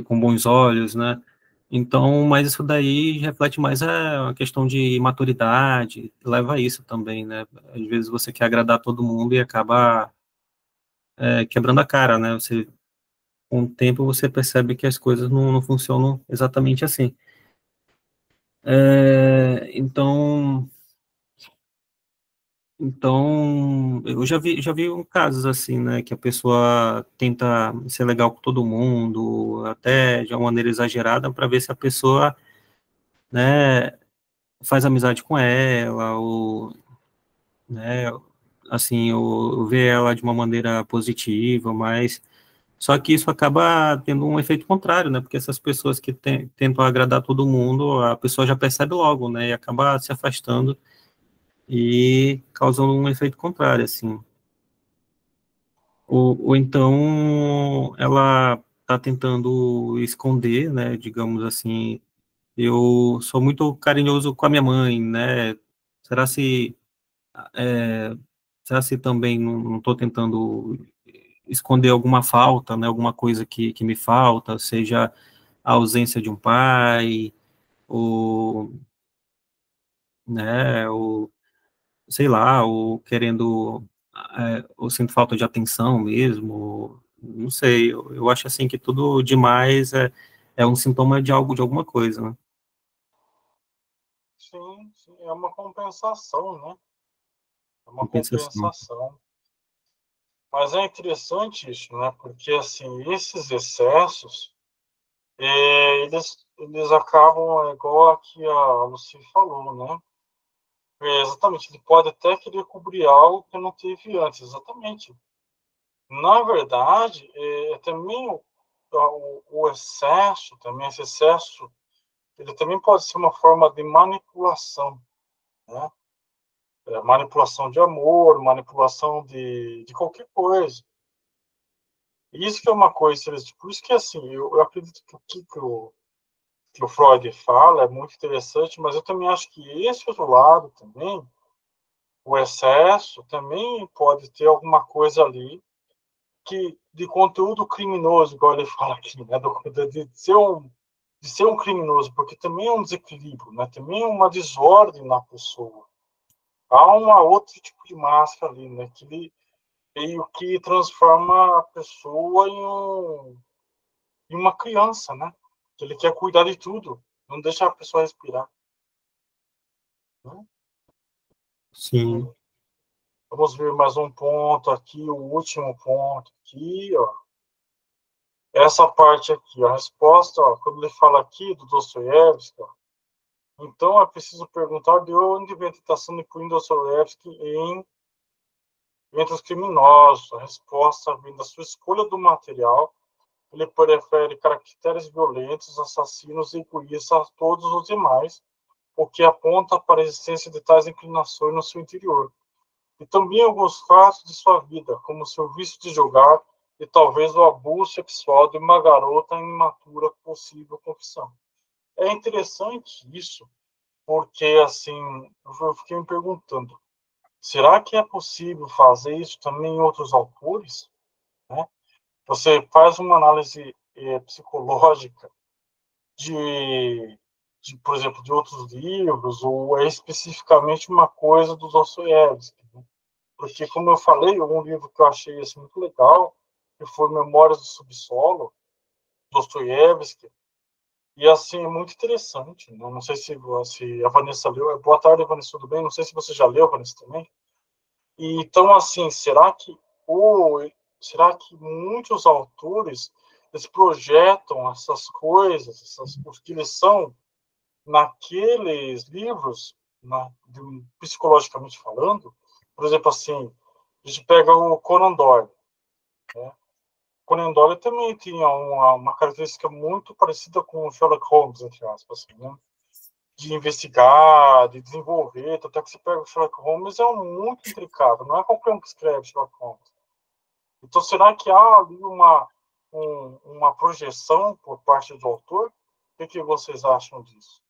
Speaker 2: com bons olhos, né? Então, mas isso daí reflete mais a questão de maturidade, leva a isso também, né? Às vezes você quer agradar todo mundo e acaba quebrando a cara, né? Com o tempo você percebe que as coisas não funcionam exatamente assim. Então, eu já vi casos assim, né, que a pessoa tenta ser legal com todo mundo, até de uma maneira exagerada, para ver se a pessoa, né, faz amizade com ela, ou, né, assim, ou vê ela de uma maneira positiva, mas só que isso acaba tendo um efeito contrário, né? Porque essas pessoas que tentam agradar todo mundo, a pessoa já percebe logo, né? E acaba se afastando e causando um efeito contrário, assim. Ou então ela está tentando esconder, né? Digamos assim, eu sou muito carinhoso com a minha mãe, né? Será se, é, será se também não estou tentando esconder alguma falta, né? Alguma coisa que me falta, seja a ausência de um pai, ou, né, ou, sei lá, ou querendo, ou sinto falta de atenção mesmo, não sei, eu acho assim que tudo demais é um sintoma de algo, de alguma coisa, né?
Speaker 1: Sim, sim, é uma compensação, né? É uma
Speaker 2: Compensação.
Speaker 1: compensação. Mas é interessante isso, né? Porque, assim, esses excessos, eles acabam, igual aqui a Lucy falou, né? Exatamente, ele pode até querer cobrir algo que não teve antes, exatamente. Na verdade, também o excesso, também esse excesso, ele também pode ser uma forma de manipulação, né? Manipulação de amor, manipulação de qualquer coisa. Isso que é uma coisa, por isso que assim, eu acredito que que o Freud fala é muito interessante, mas eu também acho que esse outro lado também, o excesso, também pode ter alguma coisa ali que de conteúdo criminoso, igual ele fala aqui, né, de ser um criminoso, porque também é um desequilíbrio, né, também é uma desordem na pessoa. Há uma outro tipo de máscara ali, né, que ele meio que transforma a pessoa em uma criança, né, que ele quer cuidar de tudo, não deixa a pessoa respirar. Né?
Speaker 2: Sim.
Speaker 1: Vamos ver mais um ponto aqui, o último ponto aqui, ó. Essa parte aqui, a resposta, ó, quando ele fala aqui do Dostoiévski, então é preciso perguntar de onde vem a tentação de incluir Dostoiévski entre os criminosos. A resposta vem da sua escolha do material. Ele prefere caracteres violentos, assassinos e egoístas a todos os demais, o que aponta para a existência de tais inclinações no seu interior. E também alguns fatos de sua vida, como seu vício de jogar e talvez o abuso sexual de uma garota imatura possível confissão. É interessante isso, porque assim, eu fiquei me perguntando, será que é possível fazer isso também em outros autores? Né? Você faz uma análise psicológica por exemplo, de outros livros, ou é especificamente uma coisa dos Dostoiévski, né? Porque, como eu falei, um livro que eu achei assim, muito legal, que foi Memórias do Subsolo, Dostoiévski, e assim, é muito interessante. Né? Não sei se a Vanessa leu. Boa tarde, Vanessa, tudo bem? Não sei se você já leu, Vanessa, também. E, então, assim, será que muitos autores eles projetam essas coisas, os que eles são, naqueles livros, psicologicamente falando? Por exemplo, assim, a gente pega o Conan Doyle. Né? Conan Doyle também tinha uma característica muito parecida com o Sherlock Holmes, entre aspas, assim, né? De investigar, de desenvolver, até que você pega o Sherlock Holmes, é muito intricado, não é qualquer um que escreve Sherlock Holmes. Então, será que há ali uma projeção por parte do autor? O que vocês acham disso?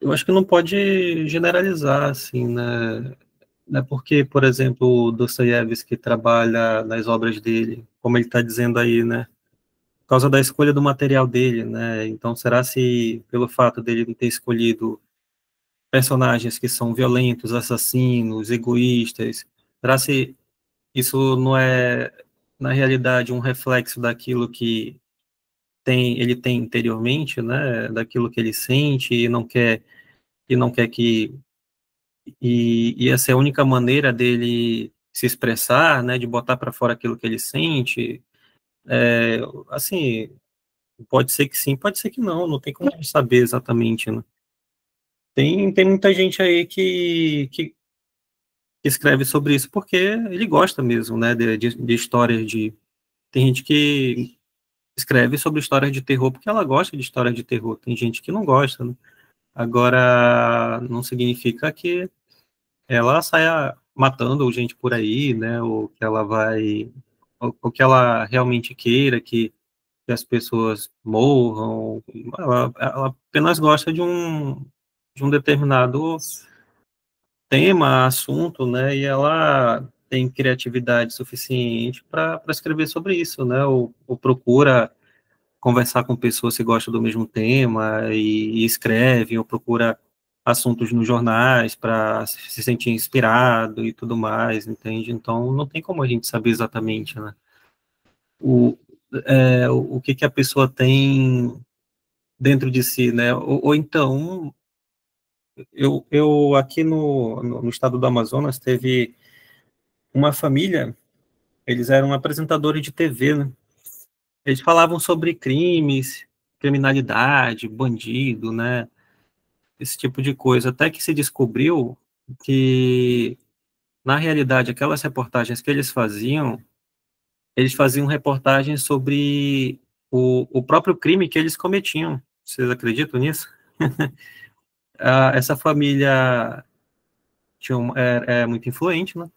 Speaker 2: Eu acho que não pode generalizar, assim, né? Não é porque, por exemplo, o Dostoiévski trabalha nas obras dele, como ele está dizendo aí, né? Por causa da escolha do material dele, né? Então, será se pelo fato dele não ter escolhido personagens que são violentos, assassinos, egoístas, será se isso não é, na realidade, um reflexo daquilo que ele tem interiormente, né? Daquilo que ele sente e não quer que e essa é a única maneira dele se expressar, né, de botar para fora aquilo que ele sente. Assim, pode ser que sim, pode ser que não, não tem como saber exatamente, né? Tem muita gente aí que escreve sobre isso porque ele gosta mesmo, né, de histórias de... Tem gente que escreve sobre histórias de terror porque ela gosta de histórias de terror, tem gente que não gosta, né? Agora, não significa que ela saia matando gente por aí, né, ou que ela ou que ela realmente queira que as pessoas morram, ela apenas gosta de um determinado tema, assunto, né, e ela tem criatividade suficiente para escrever sobre isso, né, ou procura conversar com pessoas que gostam do mesmo tema e escreve, ou procura assuntos nos jornais para se sentir inspirado e tudo mais, entende? Então, não tem como a gente saber exatamente, né? O, o que a pessoa tem dentro de si, né? Ou então, eu aqui no estado do Amazonas teve uma família Eles eram apresentadores de TV, né? Eles falavam sobre crimes, criminalidade, bandido, né? Esse tipo de coisa. Até que se descobriu que, na realidade, aquelas reportagens que eles faziam reportagens sobre o próprio crime que eles cometiam. Vocês acreditam nisso? Essa família é muito influente, né?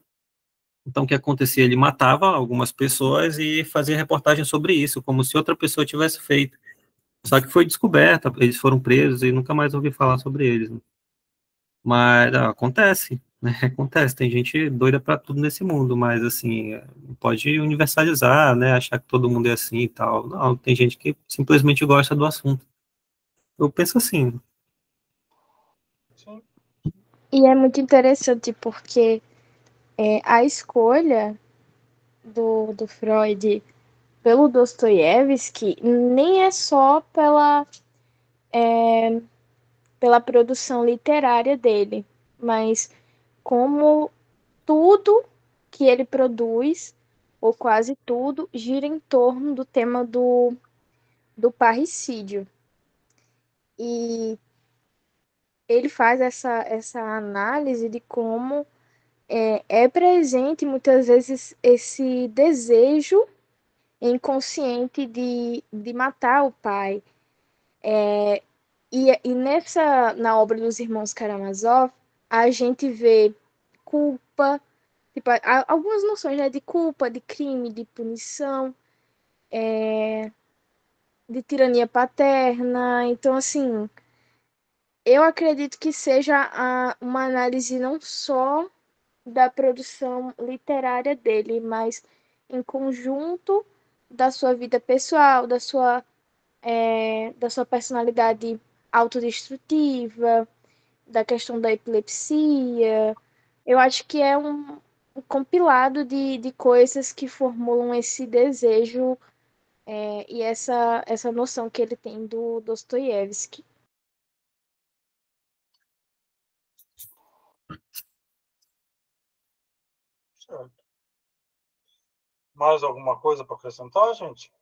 Speaker 2: Então, o que acontecia? Ele matava algumas pessoas e fazia reportagem sobre isso, como se outra pessoa tivesse feito. Só que foi descoberta, eles foram presos e nunca mais ouvi falar sobre eles, né? Mas acontece, né? Acontece, tem gente doida para tudo nesse mundo, mas assim, não pode universalizar, né? Achar que todo mundo é assim e tal. Não, tem gente que simplesmente gosta do assunto. Eu penso assim.
Speaker 1: Sim,
Speaker 3: E é muito interessante porque a escolha do Freud pelo Dostoiévski nem é só pela produção literária dele, mas como tudo que ele produz, ou quase tudo, gira em torno do tema do parricídio. E ele faz essa análise de como é presente muitas vezes esse desejo inconsciente de matar o pai. Na obra dos irmãos Karamazov, a gente vê culpa, tipo, algumas noções, né, de culpa, de crime, de punição, de tirania paterna. Então, assim, eu acredito que seja uma análise não só da produção literária dele, mas em conjunto da sua vida pessoal, da sua personalidade autodestrutiva, da questão da epilepsia. Eu acho que é um compilado de coisas que formulam esse desejo e essa noção que ele tem do Dostoiévski.
Speaker 1: certo. Mais alguma coisa para acrescentar, gente?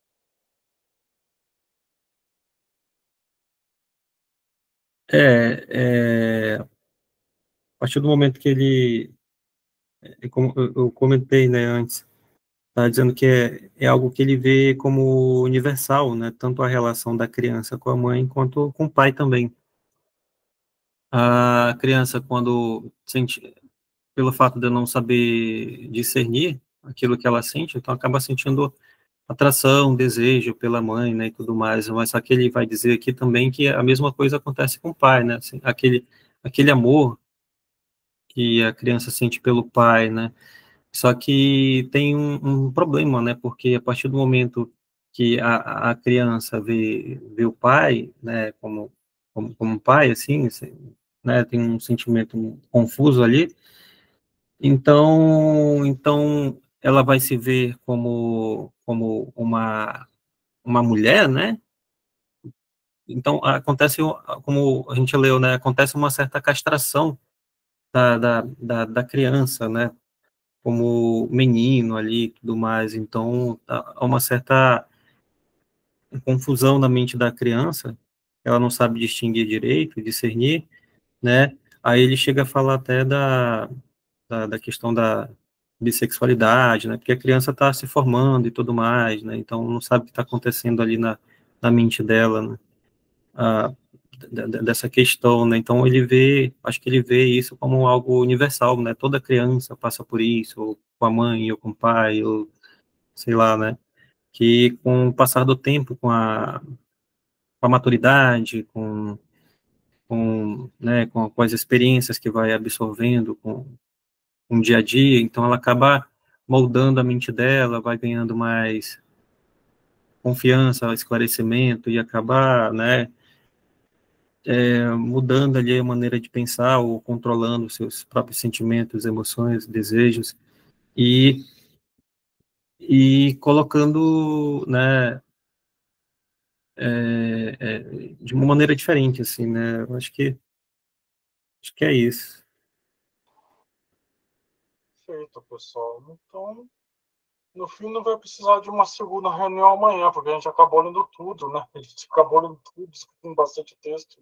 Speaker 2: A partir do momento que como eu comentei, né, antes, tá dizendo que é algo que ele vê como universal, né, tanto a relação da criança com a mãe, quanto com o pai também. A criança, quando sente, pelo fato de não saber discernir aquilo que ela sente, então acaba sentindo atração, desejo pela mãe, né, e tudo mais, mas só que ele vai dizer aqui também que a mesma coisa acontece com o pai, né, assim, aquele amor que a criança sente pelo pai, né, só que tem um problema, né, porque a partir do momento que a criança vê o pai, né, como um pai, assim, né, tem um sentimento confuso ali, então ela vai se ver como uma mulher, né? Então acontece, como a gente leu, né? Acontece uma certa castração da criança, né? Como menino ali, e tudo mais. Então há uma certa confusão na mente da criança. Ela não sabe distinguir direito, discernir, né? Aí ele chega a falar até da questão da bissexualidade, né? Porque a criança está se formando e tudo mais, né? Então não sabe o que está acontecendo ali na mente dela, né? Ah, dessa questão, né? Então acho que ele vê isso como algo universal, né? Toda criança passa por isso, ou com a mãe, ou com o pai, ou sei lá, né? Que com o passar do tempo, com a maturidade, com as experiências que vai absorvendo, com o dia a dia, então ela acaba moldando a mente dela, vai ganhando mais confiança, esclarecimento e acabar, né, mudando ali a maneira de pensar ou controlando seus próprios sentimentos, emoções, desejos e e colocando, né, de uma maneira diferente, assim, né, eu acho que é isso.
Speaker 1: Perfeito, pessoal. Então, no fim não vai precisar de uma segunda reunião amanhã, porque a gente acabou lendo tudo, né? A gente acabou lendo tudo, com bastante texto.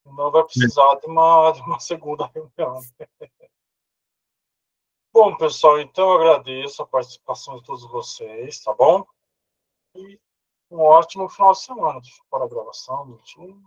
Speaker 1: Não vai precisar de uma segunda reunião. Bom, pessoal, então eu agradeço a participação de todos vocês, tá bom? E um ótimo final de semana. Para a gravação, minutinho.